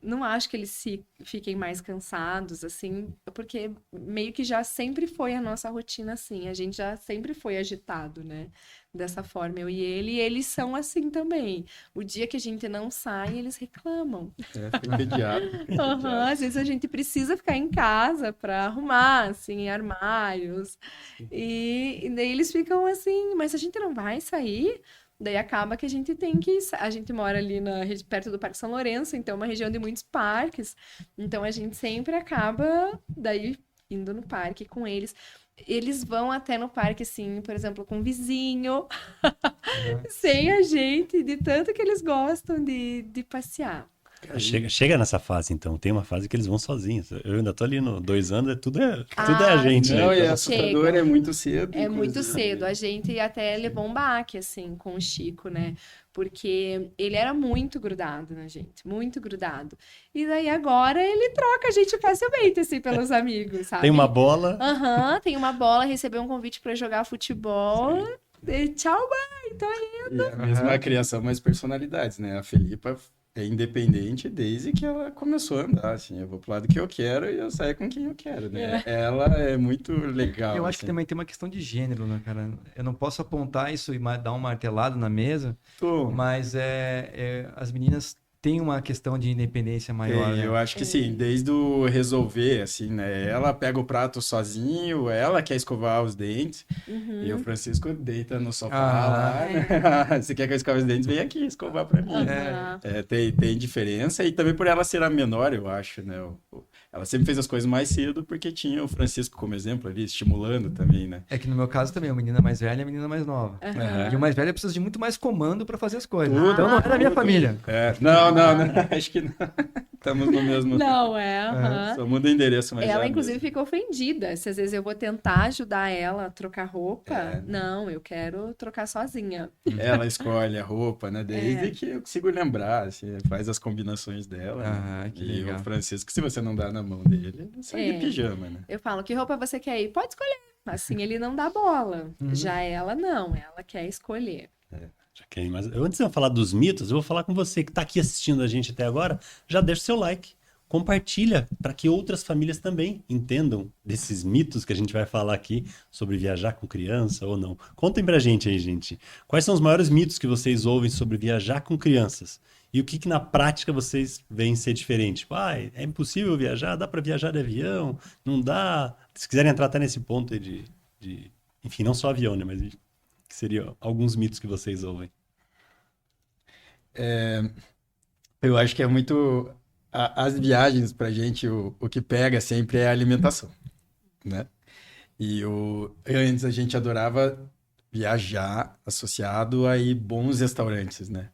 Não acho que eles fiquem mais cansados, assim, porque meio que já sempre foi a nossa rotina assim, a gente já sempre foi agitado, né? Dessa forma, eu e eles são assim também. O dia que a gente não sai, eles reclamam. Fica entediado. Às vezes a gente precisa ficar em casa para arrumar, assim, armários. E daí eles ficam assim, mas a gente não vai sair? Daí acaba que a gente tem que... A gente mora ali perto do Parque São Lourenço, então é uma região de muitos parques. Então a gente sempre acaba daí indo no parque com eles. Eles vão até no parque, assim, por exemplo, com um vizinho, sem a gente, de tanto que eles gostam de passear. Chega nessa fase, então. Tem uma fase que eles vão sozinhos. Eu ainda tô ali no 2 anos, tudo é a gente. Não, né? e assustador é muito cedo. É muito cedo. A gente até levou um baque, assim, com o Chico, né? Porque ele era muito grudado na gente, muito grudado. E daí agora ele troca a gente facilmente, assim, pelos amigos, sabe? Tem uma bola. Tem uma bola, recebeu um convite para jogar futebol. E, tchau, mãe, tô indo. E a mesma criação, mas personalidades, né? A Felipa é independente desde que ela começou a andar, assim. Eu vou pro lado que eu quero e eu saio com quem eu quero, né? Ela é muito legal. Eu acho que também tem uma questão de gênero, né, cara? Eu não posso apontar isso e dar um martelado na mesa, mas as meninas têm uma questão de independência maior, né? Eu acho que sim, desde o resolver, assim, né? Ela pega o prato sozinho, ela quer escovar os dentes, e o Francisco deita no sofá lá, né? Você quer que eu escove os dentes? Vem aqui escovar pra mim. Tem diferença, e também por ela ser a menor, eu acho, né? Ela sempre fez as coisas mais cedo porque tinha o Francisco como exemplo ali, estimulando também, né? É que no meu caso também, a menina mais velha e a menina mais nova. Aham. E o mais velho precisa de muito mais comando pra fazer as coisas. Tudo, Então não é da minha tudo. família. Não, acho que não. Estamos no mesmo. Não, aham. Só muda o endereço, mas Ela, já inclusive, mesmo. fica ofendida. Se às vezes eu vou tentar ajudar ela a trocar roupa, É. não, eu quero trocar sozinha. Ela escolhe a roupa, né? Desde É. que eu consigo lembrar, assim, faz as combinações dela. Ah, né? que E legal. o Francisco, se você não dá na mão dele, ele sai É. de pijama, né? Eu falo, que roupa você quer ir? Pode escolher. Assim ele não dá bola. Já ela não, ela quer escolher. Já querem mais. Antes de eu falar dos mitos, eu vou falar com você que está aqui assistindo a gente até agora. Já deixa o seu like. Compartilha para que outras famílias também entendam desses mitos que a gente vai falar aqui sobre viajar com criança ou não. Contem pra gente aí, gente. Quais são os maiores mitos que vocês ouvem sobre viajar com crianças? E o que na prática vocês veem ser diferente? Tipo, é impossível viajar? Dá para viajar de avião? Não dá? Se quiserem entrar até nesse ponto aí de... Enfim, não só avião, né? Mas que seriam alguns mitos que vocês ouvem. Eu acho que é muito... As viagens pra gente, o que pega sempre é a alimentação, né? Antes a gente adorava viajar associado a ir bons restaurantes, né?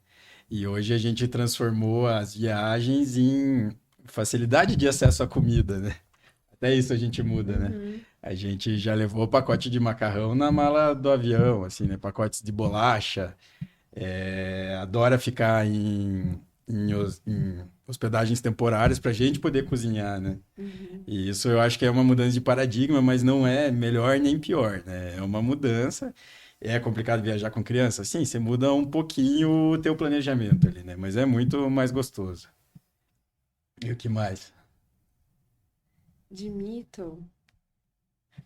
E hoje a gente transformou as viagens em facilidade de acesso à comida, né? Até isso a gente muda, né? A gente já levou pacote de macarrão na mala do avião, assim, né? Pacotes de bolacha. Adora ficar em hospedagens temporárias para a gente poder cozinhar, né? E isso eu acho que é uma mudança de paradigma, mas não é melhor nem pior, né? É uma mudança. É complicado viajar com criança? Sim, você muda um pouquinho o teu planejamento ali, né? Mas é muito mais gostoso. E o que mais? De mito?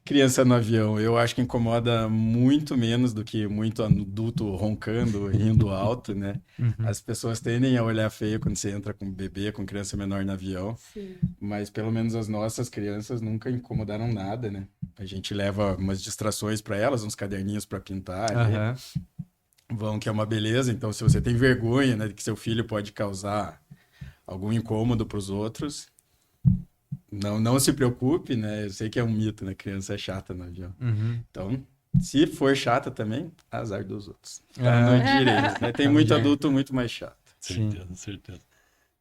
Criança no avião, eu acho que incomoda muito menos do que muito adulto roncando, rindo alto, né? As pessoas tendem a olhar feio quando você entra com bebê, com criança menor no avião, Sim. mas pelo menos as nossas crianças nunca incomodaram nada, né? A gente leva umas distrações para elas, uns caderninhos para pintar, né? Aham. Vão que é uma beleza. Então, se você tem vergonha, né, de que seu filho pode causar algum incômodo para os outros, não se preocupe, né? Eu sei que é um mito, né? Criança é chata no avião. Então, se for chata também, azar dos outros. Tá no direito, né? Tem muito adulto muito mais chato. Certeza, certeza.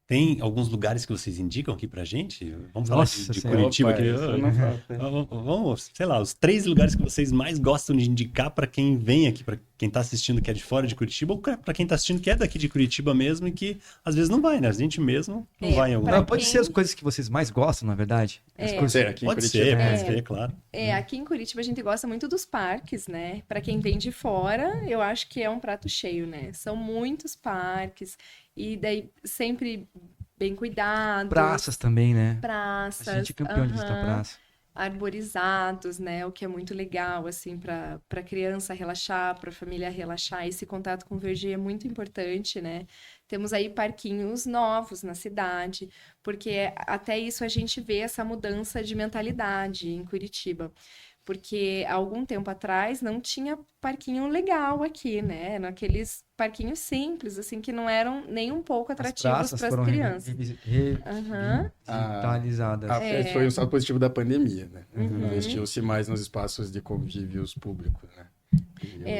Tem alguns lugares que vocês indicam aqui pra gente? Vamos falar Nossa de Senhora. Curitiba Opa, aqui. essa não falta, hein? Vamos, sei lá, os 3 lugares que vocês mais gostam de indicar para quem vem aqui, para quem tá assistindo que é de fora de Curitiba, ou para quem tá assistindo que é daqui de Curitiba mesmo e que às vezes não vai, né? A gente mesmo não vai em algum pra Não, lugar. pode quem- ser as coisas que vocês mais gostam, na verdade. As É. coisas- Ser aqui em Pode Curitiba. ser, pode ser, claro. Aqui em Curitiba a gente gosta muito dos parques, né? Para quem vem de fora, eu acho que é um prato cheio, né? São muitos parques e daí sempre bem cuidados. Praças também, né? Praças. A gente é campeão de visitar aham, praça. arborizados, né? O que é muito legal, assim, para criança relaxar, para família relaxar. Esse contato com o verde é muito importante, né? Temos aí parquinhos novos na cidade, porque até isso a gente vê essa mudança de mentalidade em Curitiba. Porque há algum tempo atrás não tinha parquinho legal aqui, né? Eram aqueles parquinhos simples, assim, que não eram nem um pouco As atrativos praças para as foram crianças. Aham. revitalizadas. Foi um saldo positivo da pandemia, né? Uhum. Investiu-se mais nos espaços de convívios públicos, né?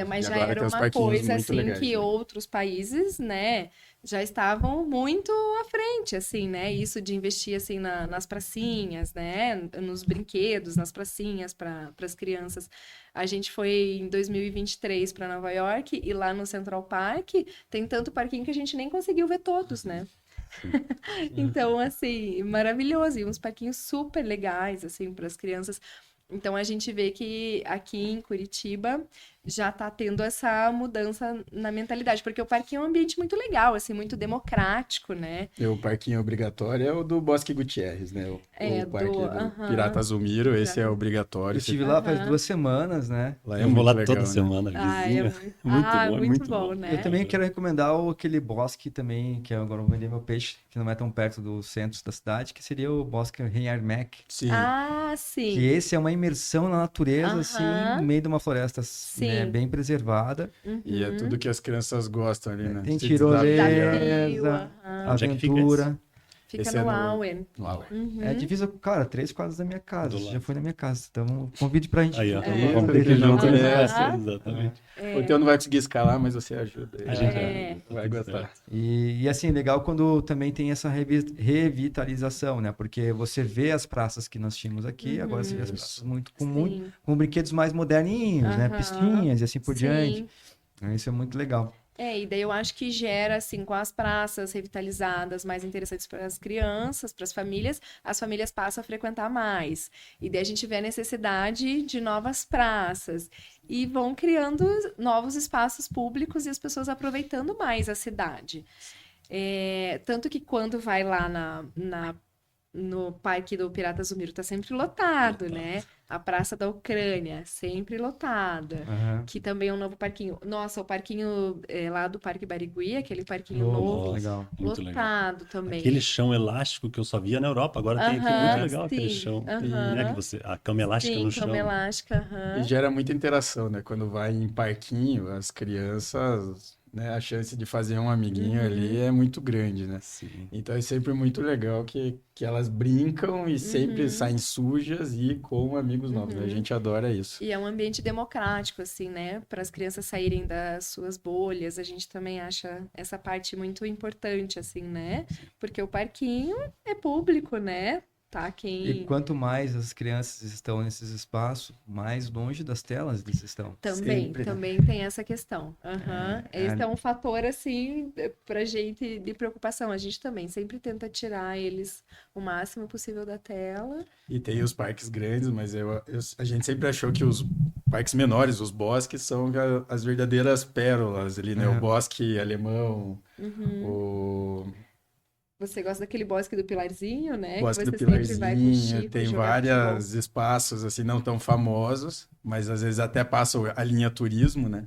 Mas E já agora era tem os uma parquinhos coisa muito assim legais, que né? outros países, né, já estavam muito à frente, assim, né? Isso de investir assim nas pracinhas, né, nos brinquedos, nas pracinhas para as crianças. A gente foi em 2023 para Nova York e lá no Central Park tem tanto parquinho que a gente nem conseguiu ver todos, né? Então, assim, maravilhoso. E uns parquinhos super legais, assim, para as crianças. Então, a gente vê que aqui em Curitiba já está tendo essa mudança na mentalidade, porque o parquinho é um ambiente muito legal, assim, muito democrático, né? E o parquinho obrigatório é o do Bosque Gutierrez, né? O parque do aham. Pirata Zulmiro, esse é obrigatório. Eu estive lá faz 2 semanas, né? Lá é Eu vou muito lá legal, toda né? semana, Ai, vizinho. muito bom, né? Eu também quero recomendar aquele bosque também, que agora eu vou vender meu peixe, que não é tão perto dos centros da cidade, que seria o Bosque Reinhardt. Sim. Ah, sim. Que esse é uma imersão na natureza, assim, Aham. no meio de uma floresta, né, Sim. bem preservada. E é tudo que as crianças gostam ali, né? Tem Se tirolesa, desafiar. Desafio, aham. Onde é que fica aventura. Fica Esse no é no- Auen. Uau. Uhum. É divisa, cara, 3 quadras da minha casa. Do Você já lado. foi na minha casa. Então, convide pra gente. Aí, ó. É. Vamos ter que Quem ir não junto nessa. conhece. Exatamente. O teu não vai conseguir escalar, mas você ajuda. A gente vai gostar. certo. E assim, legal quando também tem essa revitalização, né? Porque você vê as praças que nós tínhamos aqui, agora você vê as praças Sim. com brinquedos mais moderninhos, né? Aham. Piscinhas e assim por Sim. diante. Isso é muito legal. E daí eu acho que gera, assim, com as praças revitalizadas, mais interessantes para as crianças, para as famílias passam a frequentar mais. E daí a gente vê a necessidade de novas praças. E vão criando novos espaços públicos e as pessoas aproveitando mais a cidade. Tanto que quando vai lá no Parque do Pirata Zumiro, tá sempre lotado, né? A Praça da Ucrânia, sempre lotada. Aham. Que também é um novo parquinho. Nossa, o parquinho lá do Parque Barigui, aquele parquinho Oh, novo, legal. Muito legal. lotado também. Aquele chão elástico que eu só via na Europa, agora tem aqui, Aham, muito legal aquele sim, chão. aham. Né, que a cama elástica Sim, no chão. cama elástica, aham. E gera muita interação, né? Quando vai em parquinho, as crianças, né? A chance de fazer um amiguinho ali é muito grande, né? Sim. Então é sempre muito legal que elas brincam e sempre saem sujas e com amigos novos, né? A gente adora isso. E é um ambiente democrático, assim, né? Para as crianças saírem das suas bolhas. A gente também acha essa parte muito importante, assim, né? Porque o parquinho é público, né? Tá, E quanto mais as crianças estão nesses espaços, mais longe das telas eles estão. Também, Sempre, né? também tem essa questão. Aham. Esse é um fator, assim, pra gente de preocupação. A gente também sempre tenta tirar eles o máximo possível da tela. E tem os parques grandes, mas a gente sempre achou que os parques menores, os bosques, são as verdadeiras pérolas ali, né? O bosque alemão, o Você gosta daquele bosque do Pilarzinho, né? bosque que do você sempre vai com o Pilarzinho, Chico tem jogar vários espaços assim não tão famosos, mas às vezes até passam a linha turismo, né?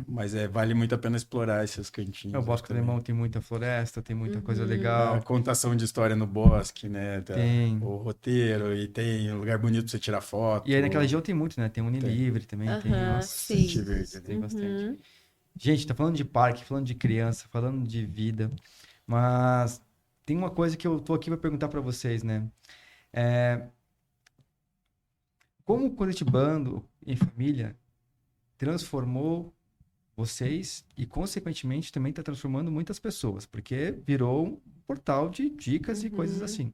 Mas vale muito a pena explorar esses cantinhos. O Bosque do também. Alemão tem muita floresta, tem muita coisa A legal. contação de história no bosque, né? Tem. O roteiro, e tem um lugar bonito pra você tirar foto. E aí naquela região tem muito, né? Tem Unilivre também, tem Aham, nossa, sim. Bastante verde, tem né? bastante. Gente, tá falando de parque, falando de criança, falando de vida, mas tem uma coisa que eu tô aqui para perguntar para vocês, né? Como o Curitibano em Família transformou vocês e, consequentemente, também está transformando muitas pessoas, porque virou um portal de dicas e coisas assim.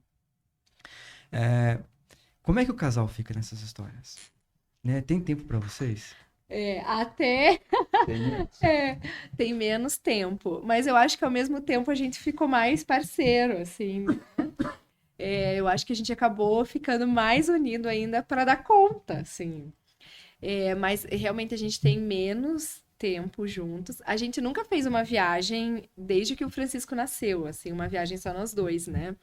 Como é que o casal fica nessas histórias? Né? Tem tempo para vocês? Até Tem- tem menos tempo. Mas eu acho que ao mesmo tempo a gente ficou mais parceiro, assim. Né? Eu acho que a gente acabou ficando mais unido ainda para dar conta, assim. Mas realmente a gente tem menos tempo juntos. A gente nunca fez uma viagem desde que o Francisco nasceu, assim, uma viagem só nós dois, né?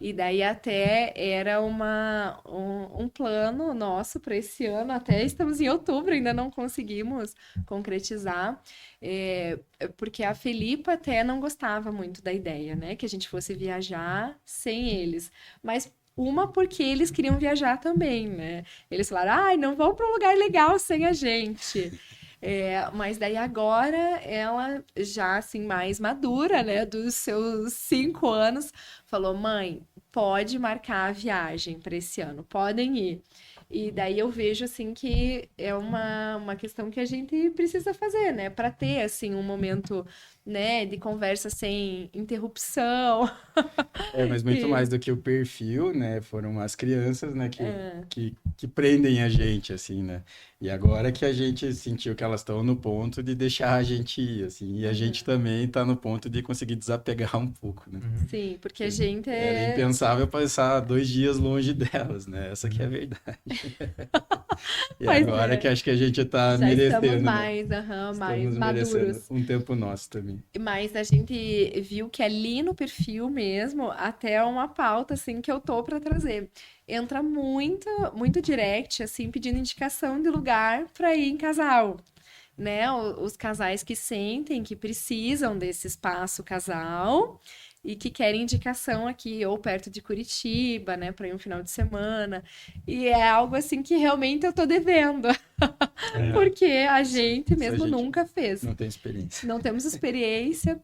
E daí até era um plano nosso para esse ano, até estamos em outubro, ainda não conseguimos concretizar, porque a Felipa até não gostava muito da ideia, né? Que a gente fosse viajar sem eles. Mas porque eles queriam viajar também, né? Eles falaram, ai, não vão para um lugar legal sem a gente. Mas daí agora ela já assim mais madura, né, dos seus 5 anos, falou, mãe, pode marcar a viagem para esse ano, podem ir. E daí eu vejo assim que é uma questão que a gente precisa fazer, né, para ter assim um momento, né, de conversa sem interrupção. Mas muito mais do que o perfil, né? Foram as crianças, né? Que prendem a gente, assim, né? E agora que a gente sentiu que elas estão no ponto de deixar a gente ir, assim. E a gente também está no ponto de conseguir desapegar um pouco, né? Sim, porque a gente Era impensável passar 2 dias longe delas, né? Essa que é a verdade. E Mas agora que acho que a gente está já merecendo, estamos né? mais, mais Estamos maduros. merecendo um tempo nosso também. Mas a gente viu que ali no perfil mesmo, até uma pauta assim que eu tô para trazer. Entra muito, muito direct, assim, pedindo indicação de lugar para ir em casal. Né? Os casais que sentem que precisam desse espaço casal e que querem indicação aqui ou perto de Curitiba, né, para ir um final de semana. E é algo assim que realmente eu tô devendo. porque a gente mesmo gente nunca fez. Não tem experiência. Não temos experiência,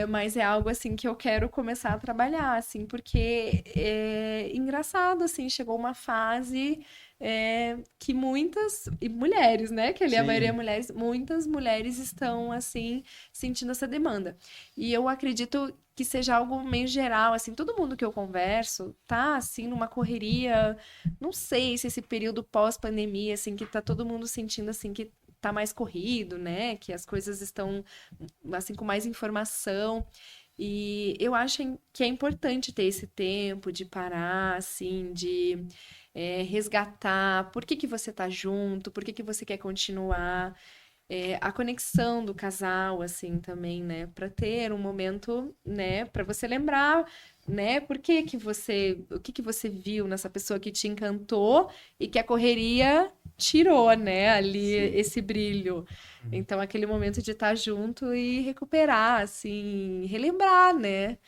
mas é algo assim que eu quero começar a trabalhar, assim, porque é engraçado, assim, chegou uma fase que muitas, e mulheres, né, que ali a Sim. maioria é mulheres, muitas mulheres estão, assim, sentindo essa demanda. E eu acredito que seja algo meio geral, assim, todo mundo que eu converso tá, assim, numa correria, não sei se esse período pós-pandemia, assim, que tá todo mundo sentindo, assim, que tá mais corrido, né? Que as coisas estão, assim, com mais informação. E eu acho que é importante ter esse tempo de parar, assim, de resgatar por que que você tá junto, por que que você quer continuar. A conexão do casal, assim, também, né? Para ter um momento, né? Para você lembrar, né? O que que você viu nessa pessoa que te encantou e que a correria tirou, né? Ali esse brilho. Então, aquele momento de estar junto e recuperar, assim, relembrar, né?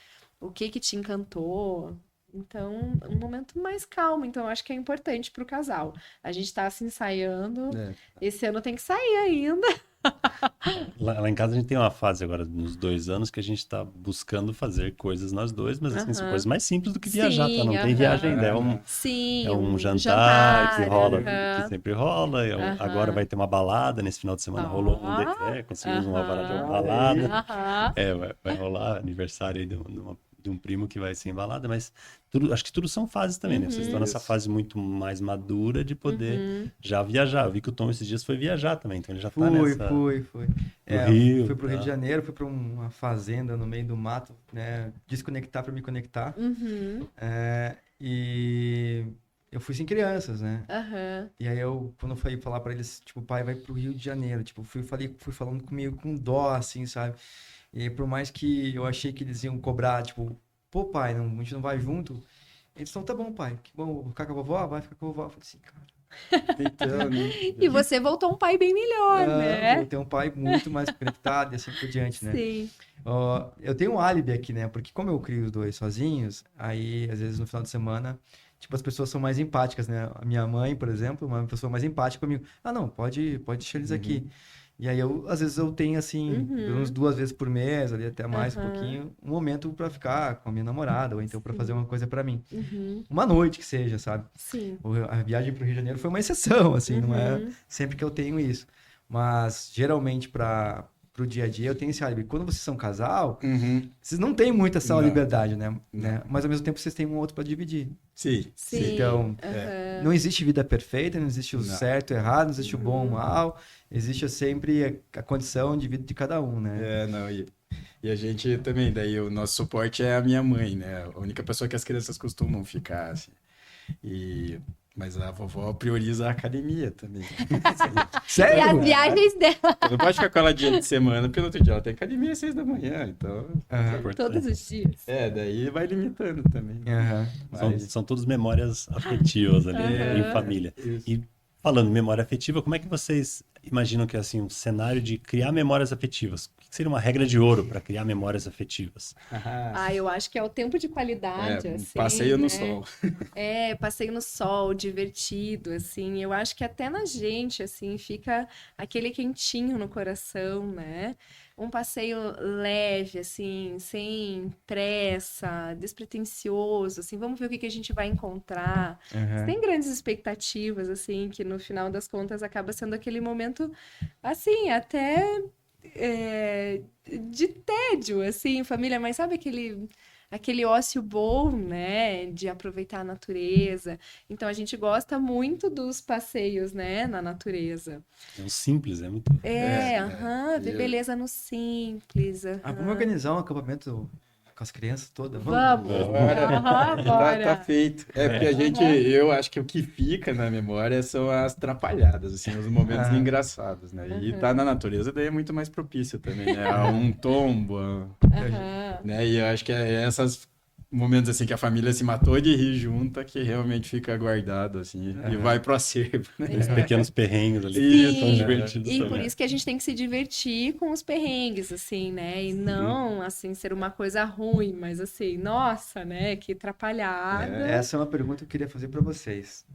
O que te encantou. Então, um momento mais calmo. Então, eu acho que é importante para o casal. A gente está se ensaiando. É. Esse ano tem que sair ainda. Lá em casa a gente tem uma fase agora, nos 2 anos, que a gente tá buscando fazer coisas nós dois, mas assim, são Aham. coisas mais simples do que viajar, tá? Não Sim, tem viagem ainda. Sim, É um jantar que rola, aham. que sempre rola. Agora vai ter uma balada, nesse final de semana rolou conseguimos uma balada de uma balada. Aham. Vai rolar aniversário aí de um primo que vai ser embalada, mas acho que tudo são fases também, né? Vocês estão nessa fase muito mais madura de poder já viajar. Eu vi que o Tom esses dias foi viajar também, então ele já tá nessa... Fui. Rio, Fui pro Rio tá. de Janeiro, fui pra uma fazenda no meio do mato, né? Desconectar pra me conectar. Uhum. E eu fui sem crianças, né? Aham. E aí quando eu fui falar pra eles, tipo, pai, vai pro Rio de Janeiro. Tipo, fui falando comigo com dó, assim, sabe? E aí, por mais que eu achei que eles iam cobrar, tipo, pô, pai, a gente não vai junto. Eles falaram, tá bom, pai, que bom, vou ficar com a vovó? Vai ficar com a vovó. Eu falei assim, cara. Então, né? E você voltou um pai bem melhor, né? Vou ter um pai muito mais conectado e assim por diante, né? Sim. Ó, eu tenho um álibi aqui, né? Porque como eu crio os dois sozinhos, aí, às vezes, no final de semana, tipo, as pessoas são mais empáticas, né? A minha mãe, por exemplo, uma pessoa mais empática comigo. Ah, não, pode deixar eles aqui. E aí, às vezes, eu tenho, assim, uns 2 vezes por mês, ali até mais um pouquinho, um momento pra ficar com a minha namorada, ou então pra fazer uma coisa pra mim. Uma noite que seja, sabe? Sim. A viagem pro Rio de Janeiro foi uma exceção, assim, não é sempre que eu tenho isso. Mas, geralmente, pro dia a dia, eu tenho esse álibi. Quando vocês são casal, vocês não têm muito essa Não. liberdade, né? Mas, ao mesmo tempo, vocês têm um outro pra dividir. Sim. Sim. Então, não existe vida perfeita, não existe o Não. certo e o errado, não existe o bom e o mal. Existe sempre a condição de vida de cada um, né? Não, e a gente também, daí o nosso suporte é a minha mãe, né? A única pessoa que as crianças costumam ficar, assim. Mas a vovó prioriza a academia também. E Sério? as viagens dela Não pode ficar com ela dia de semana, porque no outro dia ela tem academia às 6 da manhã, então... todos os dias. Daí vai limitando também. São todas memórias afetivas ali, em família. Isso. E falando em memória afetiva, como é que vocês imaginam que é assim, um cenário de criar memórias afetivas? O que seria uma regra de ouro para criar memórias afetivas? Eu acho que é o tempo de qualidade, assim, passeio no né? sol. Passeio no sol, divertido, assim. Eu acho que até na gente, assim, fica aquele quentinho no coração, né? Um passeio leve, assim, sem pressa, despretensioso, assim, vamos ver o que a gente vai encontrar. Sem grandes expectativas, assim, que no final das contas acaba sendo aquele momento, assim, até de tédio, assim, família, mas sabe aquele ócio bom, né, de aproveitar a natureza. Então, a gente gosta muito dos passeios, né, na natureza. É um simples, é muito... Ver beleza no simples. Vamos organizar um acampamento com as crianças todas? Vamos. Bora. Tá feito. Porque eu acho que o que fica na memória são as atrapalhadas, assim, os momentos engraçados, né? E tá na natureza, daí é muito mais propício também, né? A um tombo, né? E eu acho que é esses momentos, assim, que a família se matou de rir junta, que realmente fica guardado, assim, e vai pro acervo, né? Os pequenos perrengues ali Sim. são divertidos E também. por isso que a gente tem que se divertir com os perrengues, assim, né? E não, assim, ser uma coisa ruim, mas assim, nossa, né? Que atrapalhada. Essa é uma pergunta que eu queria fazer para vocês.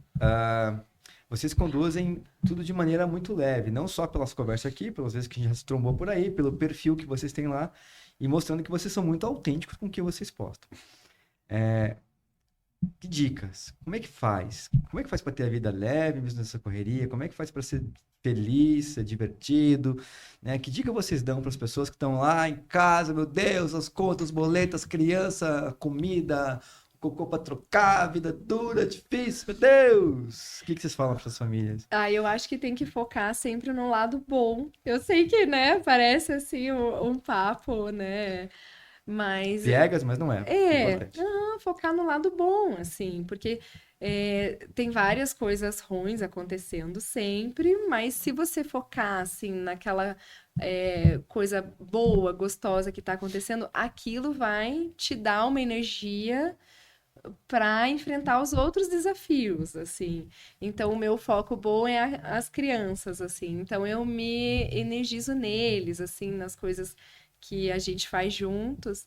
vocês conduzem tudo de maneira muito leve, não só pelas conversas aqui, pelas vezes que a gente já se trombou por aí, pelo perfil que vocês têm lá, e mostrando que vocês são muito autênticos com o que vocês postam. Que dicas? Como é que faz? Como é que faz para ter a vida leve mesmo nessa correria? Como é que faz para ser feliz, ser divertido? Né? Que dica vocês dão para as pessoas que estão lá em casa, meu Deus, as contas, os boletos, criança, comida, cocô para trocar, vida dura, difícil, meu Deus! O que vocês falam para as famílias? Eu acho que tem que focar sempre no lado bom. Eu sei que, né, parece assim um papo, né? Mas Piegas, mas não é. Importante. focar no lado bom, assim, porque tem várias coisas ruins acontecendo sempre, mas se você focar, assim, naquela coisa boa, gostosa que tá acontecendo, aquilo vai te dar uma energia para enfrentar os outros desafios, assim. Então, o meu foco bom é as crianças, assim. Então, eu me energizo neles, assim, nas coisas que a gente faz juntos.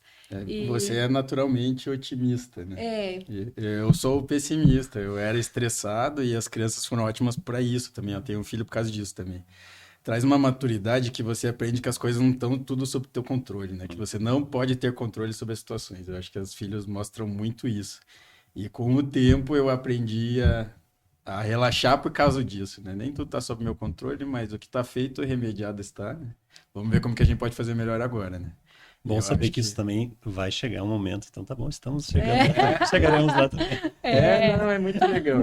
Você é naturalmente otimista, né? É. Eu sou pessimista, eu era estressado e as crianças foram ótimas para isso também. Eu tenho um filho por causa disso também. Traz uma maturidade que você aprende que as coisas não estão tudo sob teu controle, né? Que você não pode ter controle sobre as situações. Eu acho que os filhos mostram muito isso. E com o tempo eu aprendi a relaxar por causa disso, né? Nem tudo está sob meu controle, mas o que está feito, remediado está, né? Vamos ver como que a gente pode fazer melhor agora, né? Bom saber que isso também vai chegar um momento. Então tá bom, estamos chegando. Chegaremos lá também. Não, é muito legal.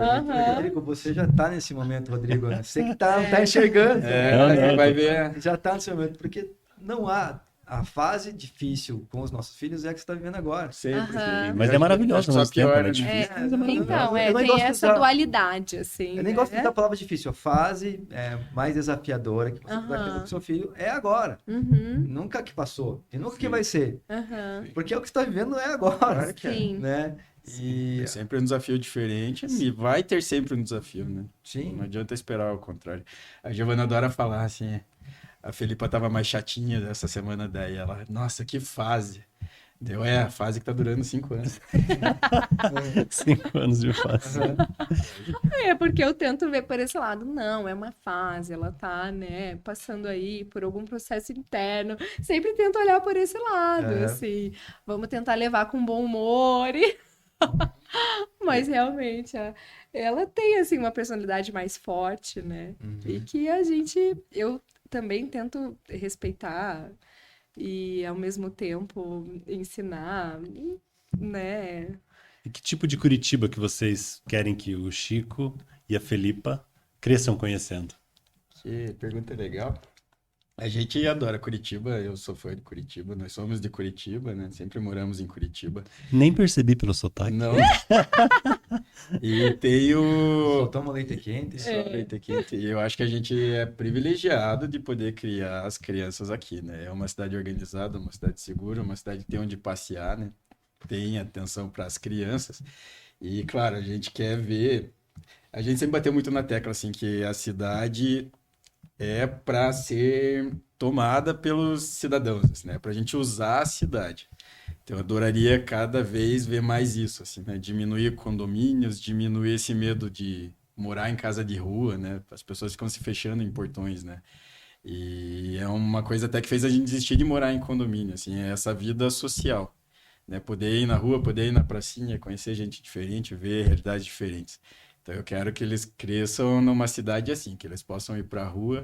Rodrigo, você já tá nesse momento, Rodrigo. Você que tá enxergando. Você vai ver. Já tá nesse momento, porque não há a fase difícil com os nossos filhos é a que você está vivendo agora. Sempre. Mas é maravilhoso ao mesmo tempo, né? Difícil. Então, eu nem tem gosto de essa usar- dualidade, assim. Eu nem gosto de usar a palavra difícil. A fase mais desafiadora que você vai ter com o seu filho é agora. Uhum, Nunca que passou. E nunca que Sim. vai ser. uhum. Porque o que você está vivendo é agora. Claro que é. Sim. Né? E... É sempre um desafio diferente e vai ter sempre um desafio, né? Sim. Não adianta esperar ao contrário. A Giovana adora falar assim, a Felipa tava mais chatinha essa semana, daí ela, nossa, que fase. Deu, a fase que tá durando 5 anos. 5 anos de fase. Porque eu tento ver por esse lado. Não, é uma fase, ela tá, né, passando aí por algum processo interno. Sempre tento olhar por esse lado, assim. Vamos tentar levar com bom humor. Mas realmente, ela tem, assim, uma personalidade mais forte, né? E que eu também tento respeitar e, ao mesmo tempo, ensinar, né? E que tipo de Curitiba que vocês querem que o Chico e a Felipa cresçam conhecendo? Que pergunta legal. A gente adora Curitiba, eu sou fã de Curitiba, nós somos de Curitiba, né? Sempre moramos em Curitiba. Nem percebi pelo sotaque. Não. E tem Só toma leite quente. Só leite quente. E eu acho que a gente é privilegiado de poder criar as crianças aqui, né? É uma cidade organizada, uma cidade segura, uma cidade que tem onde passear, né? Tem atenção para as crianças. E, claro, a gente quer ver... A gente sempre bateu muito na tecla, assim, que a cidade é para ser tomada pelos cidadãos, né? Para a gente usar a cidade. Então, eu adoraria cada vez ver mais isso, assim, né? Diminuir condomínios, diminuir esse medo de morar em casa de rua, né? As pessoas ficam se fechando em portões, né? E é uma coisa até que fez a gente desistir de morar em condomínio, assim, é essa vida social, né? Poder ir na rua, poder ir na pracinha, conhecer gente diferente, ver realidades diferentes. Então, eu quero que eles cresçam numa cidade assim, que eles possam ir para a rua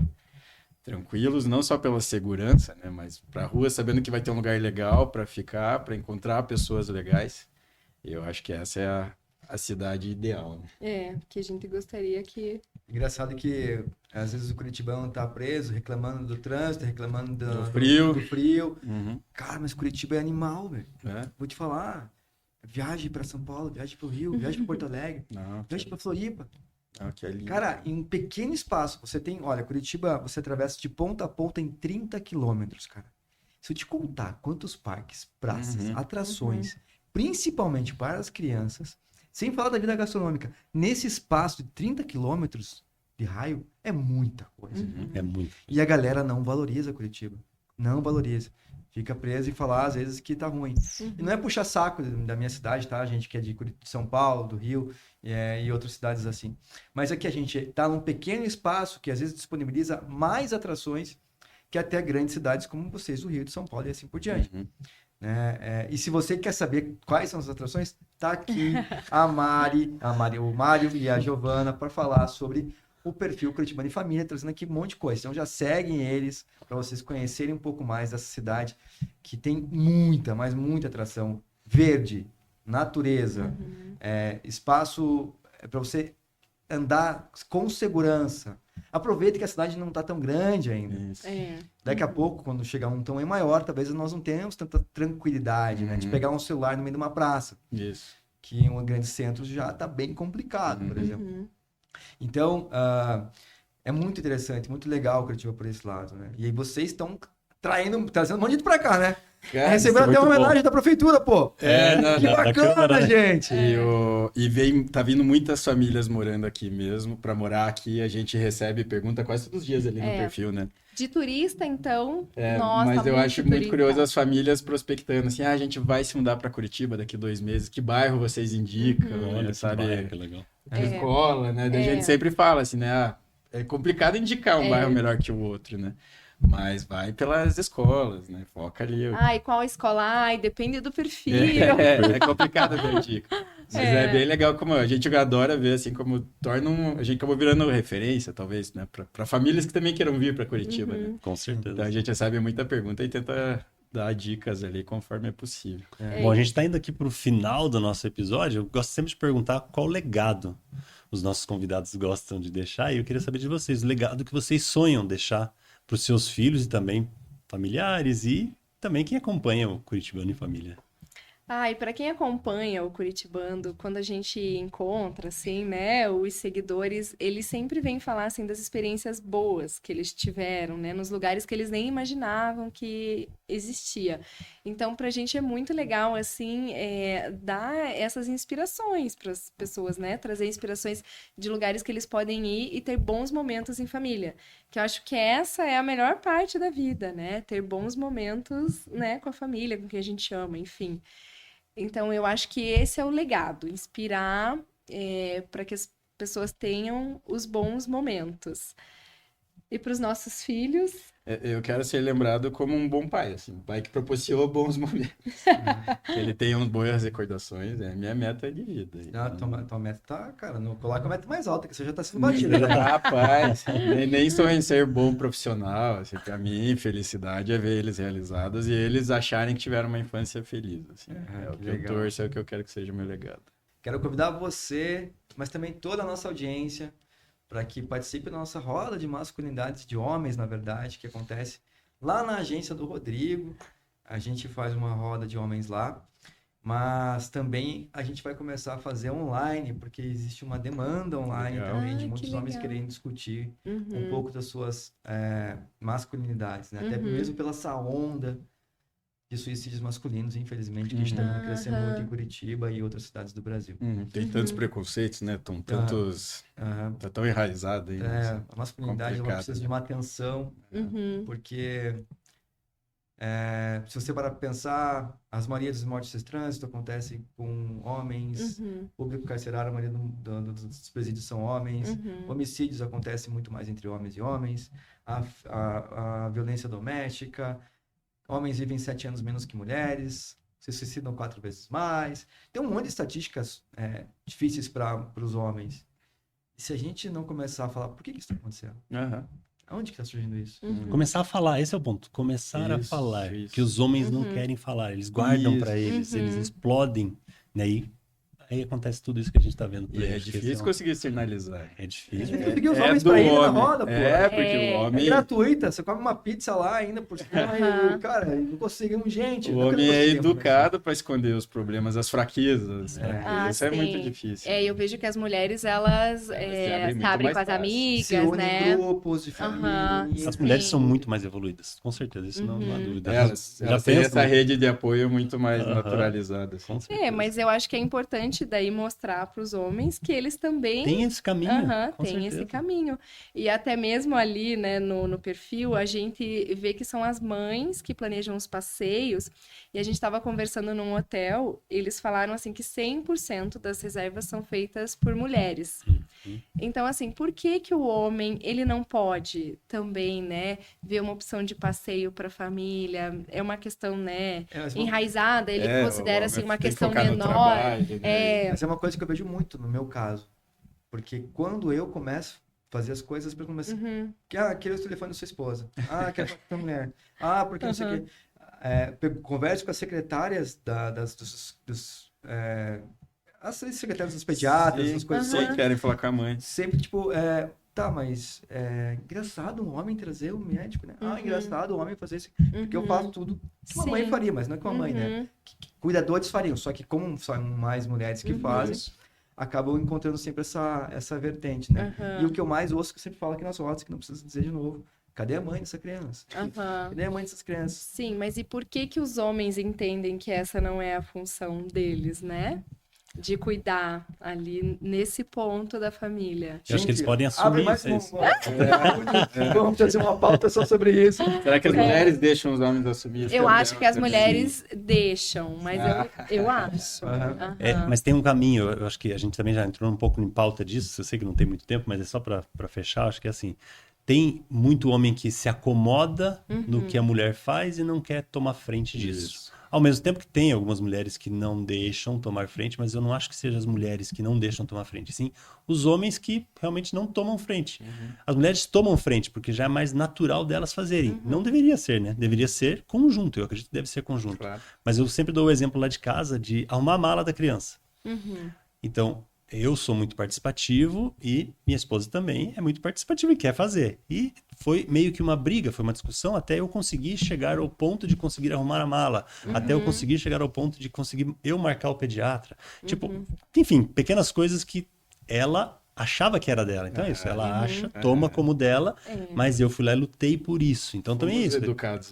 tranquilos, não só pela segurança, né, mas para a rua sabendo que vai ter um lugar legal para ficar, para encontrar pessoas legais. Eu acho que essa é a cidade ideal, né? Que a gente gostaria que... Engraçado que às vezes o curitibano tá preso, reclamando do trânsito, reclamando do frio. Cara, mas Curitiba é animal, velho. É? Vou te falar. Viagem para São Paulo, viagem para o Rio, viagem para Porto Alegre, viagem para Floripa. Que é lindo. Cara, em um pequeno espaço, você tem... Olha, Curitiba, você atravessa de ponta a ponta em 30 quilômetros, cara. Se eu te contar quantos parques, praças, atrações, principalmente para as crianças, sem falar da vida gastronômica, nesse espaço de 30 quilômetros de raio, é muita coisa. É muito. E a galera não valoriza Curitiba. não valoriza. Fica preso em falar, às vezes, que tá ruim. E não é puxar saco da minha cidade, tá? A gente que é de São Paulo, do Rio e outras cidades assim. Mas aqui a gente tá num pequeno espaço que às vezes disponibiliza mais atrações que até grandes cidades como vocês, do Rio, de São Paulo e assim por diante. Né? E se você quer saber quais são as atrações, tá aqui o Mário e a Giovana para falar sobre o perfil Curitibano em Família, trazendo aqui um monte de coisa. Então já seguem eles para vocês conhecerem um pouco mais dessa cidade que tem muita, mas muita atração. Verde, natureza, espaço para você andar com segurança. Aproveita que a cidade não está tão grande ainda. Daqui a pouco, quando chegar um tamanho maior, talvez nós não tenhamos tanta tranquilidade, né? De pegar um celular no meio de uma praça. Isso. Que em um grande centro já está bem complicado, por exemplo. Então, é muito interessante, muito legal o Curitiba por esse lado, né? E aí vocês estão trazendo um monte para cá, né? Receberam até uma homenagem da prefeitura, pô. Que bacana, gente. Tá vindo muitas famílias morando aqui mesmo. Para morar aqui, a gente recebe pergunta quase todos os dias ali no perfil, né? De turista, então, mas eu acho muito curioso as famílias prospectando, assim, a gente vai se mudar para Curitiba daqui 2 meses, que bairro vocês indicam, Olha, sabe? bairro, que legal. Escola, né? Daí a gente sempre fala assim, né? É complicado indicar um bairro melhor que o outro, né? Mas vai pelas escolas, né? Foca ali. E qual escola? Depende do perfil. É complicado ver dica. Mas é bem legal como a gente adora ver, assim, como a gente acabou virando referência, talvez, né? Para famílias que também queiram vir para Curitiba, né? Com certeza. Então a gente recebe muita pergunta e tenta dar dicas ali conforme é possível. Bom, a gente está indo aqui para o final do nosso episódio. Eu gosto sempre de perguntar qual legado os nossos convidados gostam de deixar. E eu queria saber de vocês, o legado que vocês sonham deixar para os seus filhos e também familiares e também quem acompanha o Curitibano em Família. E para quem acompanha o Curitibano, quando a gente encontra, assim, né, os seguidores, eles sempre vêm falar, assim, das experiências boas que eles tiveram, né, nos lugares que eles nem imaginavam que existia. Então, pra gente é muito legal, assim, dar essas inspirações para as pessoas, né, trazer inspirações de lugares que eles podem ir e ter bons momentos em família. Que eu acho que essa é a melhor parte da vida, né, ter bons momentos, né, com a família, com quem a gente ama, enfim. Então, eu acho que esse é o legado, inspirar para que as pessoas tenham os bons momentos. E para os nossos filhos... Eu quero ser lembrado como um bom pai, assim, um pai que propiciou bons momentos. Que ele tenha umas boas recordações, é a minha meta de vida. Tua meta tá, cara, não coloca a meta mais alta, que você já tá sendo batida. Rapaz, nem sonho em ser bom profissional, assim, pra mim, felicidade é ver eles realizados e eles acharem que tiveram uma infância feliz, assim. É o que eu torço, é o que eu quero que seja o meu legado. Quero convidar você, mas também toda a nossa audiência, para que participe da nossa roda de masculinidades de homens, na verdade, que acontece lá na agência do Rodrigo. A gente faz uma roda de homens lá, mas também a gente vai começar a fazer online, porque existe uma demanda online também de muitos homens querendo discutir um pouco das suas masculinidades, né? Até mesmo pela essa onda de suicídios masculinos, infelizmente, que está vendo crescer muito em Curitiba e outras cidades do Brasil. Tem tantos preconceitos, né? Tá tão enraizado aí. A masculinidade ela precisa de uma atenção, porque se você parar para pensar, as maioria das mortes de trânsito acontecem com homens, público carcerário, a maioria dos presídios são homens, homicídios acontecem muito mais entre homens e homens, a violência doméstica, homens vivem 7 anos menos que mulheres, se suicidam 4 vezes mais. Tem um monte de estatísticas difíceis para os homens. E se a gente não começar a falar, por que isso está acontecendo? Aonde que está surgindo isso? Começar a falar, esse é o ponto. Começar a falar. Que os homens não querem falar, eles guardam para eles, eles explodem. Né? Aí acontece tudo isso que a gente tá vendo por aí. É difícil conseguir externalizar. É difícil. Tem que conseguir os homens pra ir na roda, pô. Porque o homem... É gratuita, você come uma pizza lá ainda por cima e, cara, não conseguem gente. O homem é educado para esconder os problemas, as fraquezas. Isso é muito difícil. Eu vejo que as mulheres, elas se abrem com as amigas, se unem né? grupos de família. As mulheres são muito mais evoluídas, com certeza, isso não há dúvida. Elas têm essa rede de apoio muito mais naturalizada. Assim. Mas eu acho que é importante gente daí mostrar para os homens que eles também Tem esse caminho, Aham, com tem esse certeza. caminho. E até mesmo ali, né, no perfil, a gente vê que são as mães que planejam os passeios. E a gente estava conversando num hotel, eles falaram assim que 100% das reservas são feitas por mulheres. Então, assim, por que que o homem, ele não pode também, né, ver uma opção de passeio para a família? É uma questão, né, enraizada, ele considera, assim, uma questão menor. Mas é uma coisa que eu vejo muito no meu caso. Porque quando eu começo a fazer as coisas, as pessoas começam quero o telefone da sua esposa. Quero falar com a mulher. Porque não sei o quê. Converso com as secretárias as secretárias dos pediatras, essas coisas. Sempre querem falar com a mãe. Sempre, tipo, mas é engraçado um homem trazer o médico, né? Engraçado um homem fazer isso. Porque eu faço tudo que uma mãe faria, mas não é que uma mãe, né? Que cuidadores fariam, só que como são mais mulheres que fazem, acabam encontrando sempre essa vertente, né? E o que eu mais ouço, que eu sempre falo aqui nas rodas, que não precisa dizer de novo, cadê a mãe dessa criança? Cadê a mãe dessas crianças? Sim, mas e por que que os homens entendem que essa não é a função deles, né? De cuidar ali nesse ponto da família. Eu acho que eles podem Abre assumir mais isso. Vamos fazer uma pauta só sobre isso. Será que as mulheres deixam os homens assumir isso? Eu acho que as mulheres deixam, mas eu acho. Mas tem um caminho, eu acho que a gente também já entrou um pouco em pauta disso, eu sei que não tem muito tempo, mas é só para fechar, acho que é assim, tem muito homem que se acomoda no que a mulher faz e não quer tomar frente disso. Ao mesmo tempo que tem algumas mulheres que não deixam tomar frente, mas eu não acho que sejam as mulheres que não deixam tomar frente, sim os homens que realmente não tomam frente. As mulheres tomam frente, porque já é mais natural delas fazerem. Não deveria ser, né? Deveria ser conjunto, eu acredito que deve ser conjunto. Claro. Mas eu sempre dou o exemplo lá de casa de arrumar a mala da criança. Então, eu sou muito participativo e minha esposa também é muito participativa e quer fazer. E foi meio que uma briga, foi uma discussão até eu conseguir chegar ao ponto de conseguir arrumar a mala, até eu conseguir chegar ao ponto de conseguir eu marcar o pediatra. Tipo, enfim, pequenas coisas que ela achava que era dela. Então é isso, ela acha, toma como dela, mas eu fui lá e lutei por isso. Então também é isso.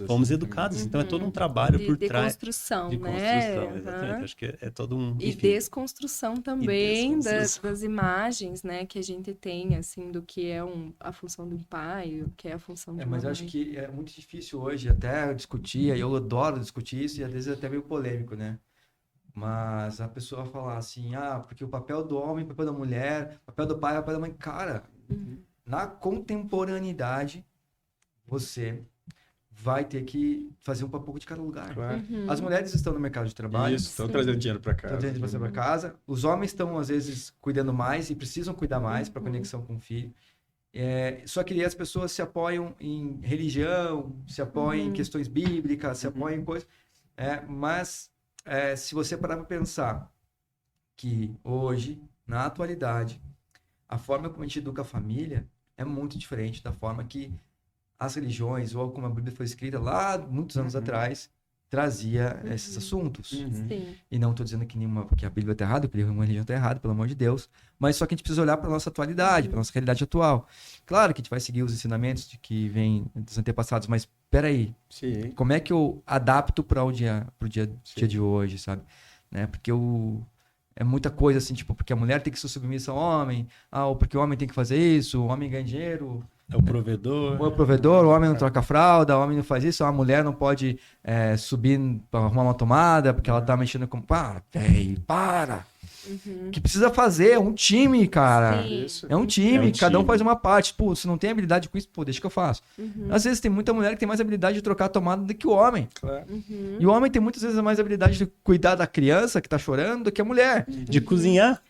Fomos educados. Então é todo um trabalho por trás. De construção, De né? construção, exatamente. Acho que é todo um... E enfim. desconstrução também desconstrução. das imagens, né, que a gente tem, assim, do que é a função do pai, o que é a função de uma Mas eu mãe. acho que é muito difícil hoje até discutir, e eu adoro discutir isso, e às vezes é até meio polêmico, né? Mas a pessoa falar assim, porque o papel do homem, o papel da mulher, o papel do pai, o papel da mãe. Cara, na contemporaneidade, você vai ter que fazer um pouco de cada lugar. Claro. As mulheres estão no mercado de trabalho. Isso, estão trazendo dinheiro para casa. Estão trazendo dinheiro para casa. Os homens estão, às vezes, cuidando mais e precisam cuidar mais para conexão com o filho. Só que as pessoas se apoiam em religião, se apoiam em questões bíblicas, se apoiam em coisas. Mas... se você parar para pensar que hoje, na atualidade, a forma como a gente educa a família é muito diferente da forma que as religiões, ou como a Bíblia foi escrita lá muitos anos atrás, trazia esses assuntos. Sim. E não estou dizendo que a Bíblia está errada, que uma religião está errada, pelo amor de Deus, mas só que a gente precisa olhar para a nossa atualidade, para a nossa realidade atual. Claro que a gente vai seguir os ensinamentos de que vêm dos antepassados, mas peraí, como é que eu adapto para o dia de hoje, sabe? Né? Porque é muita coisa assim, tipo, porque a mulher tem que ser submissa ao homem, ou porque o homem tem que fazer isso, o homem ganha dinheiro... É o provedor. O provedor, o homem não troca fralda, o homem não faz isso, a mulher não pode subir para arrumar uma tomada, porque ela tá mexendo com... Velho, para! Que precisa fazer, é um time, cara. Sim. É um time, cada um faz uma parte. Pô, se não tem habilidade com isso, deixa que eu faço. Às vezes tem muita mulher que tem mais habilidade de trocar a tomada do que o homem. Claro. E o homem tem muitas vezes mais habilidade de cuidar da criança que tá chorando do que a mulher. De cozinhar.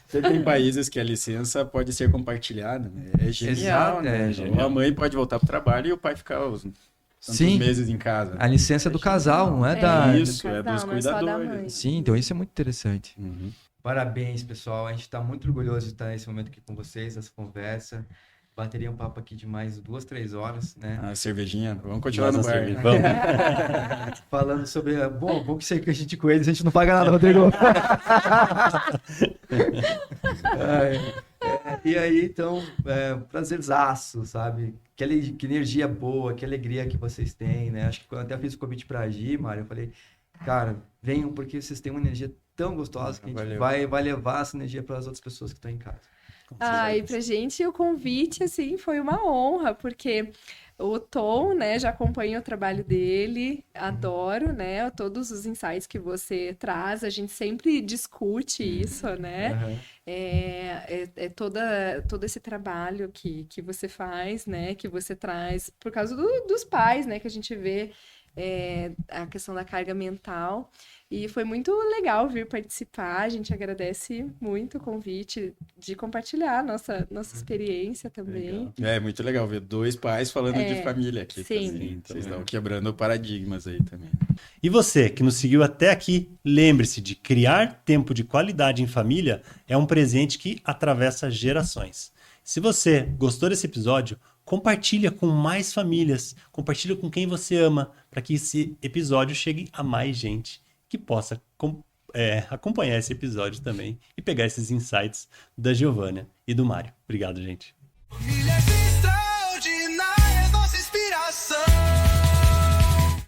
Tem países que a licença pode ser compartilhada, né? É genial, né? Genial. A mãe pode voltar para o trabalho e o pai ficar os tantos meses em casa. A licença é do casal, não é da... Isso, é dos cuidadores. Sim, então isso é muito interessante. Parabéns, pessoal. A gente está muito orgulhoso de estar nesse momento aqui com vocês, essa conversa. Bateria um papo aqui de mais 2, 3 horas, né? A cervejinha. Vamos continuar no bar. Vamos. Falando sobre... Bom que sei que a gente com eles, a gente não paga nada, Rodrigo. E aí, então, prazerzaço, sabe? Que energia boa, que alegria que vocês têm, né? Acho que quando eu até fiz o convite pra Gi, Mário, eu falei, cara, venham porque vocês têm uma energia tão gostosa que a gente Valeu. vai levar essa energia para as outras pessoas que estão em casa. E pra gente o convite, assim, foi uma honra, porque o Tom, né, já acompanho o trabalho dele, adoro, né, todos os insights que você traz, a gente sempre discute isso, né, todo esse trabalho que você faz, né, que você traz por causa dos pais, né, que a gente vê a questão da carga mental. E foi muito legal vir participar. A gente agradece muito o convite de compartilhar nossa experiência também. Legal. É muito legal ver dois pais falando de família aqui sim. também. Vocês estão quebrando paradigmas aí também. E você que nos seguiu até aqui, lembre-se de criar tempo de qualidade em família é um presente que atravessa gerações. Se você gostou desse episódio, compartilha com mais famílias, compartilha com quem você ama, para que esse episódio chegue a mais gente que possa acompanhar esse episódio também e pegar esses insights da Giovânia e do Mário. Obrigado, gente. Família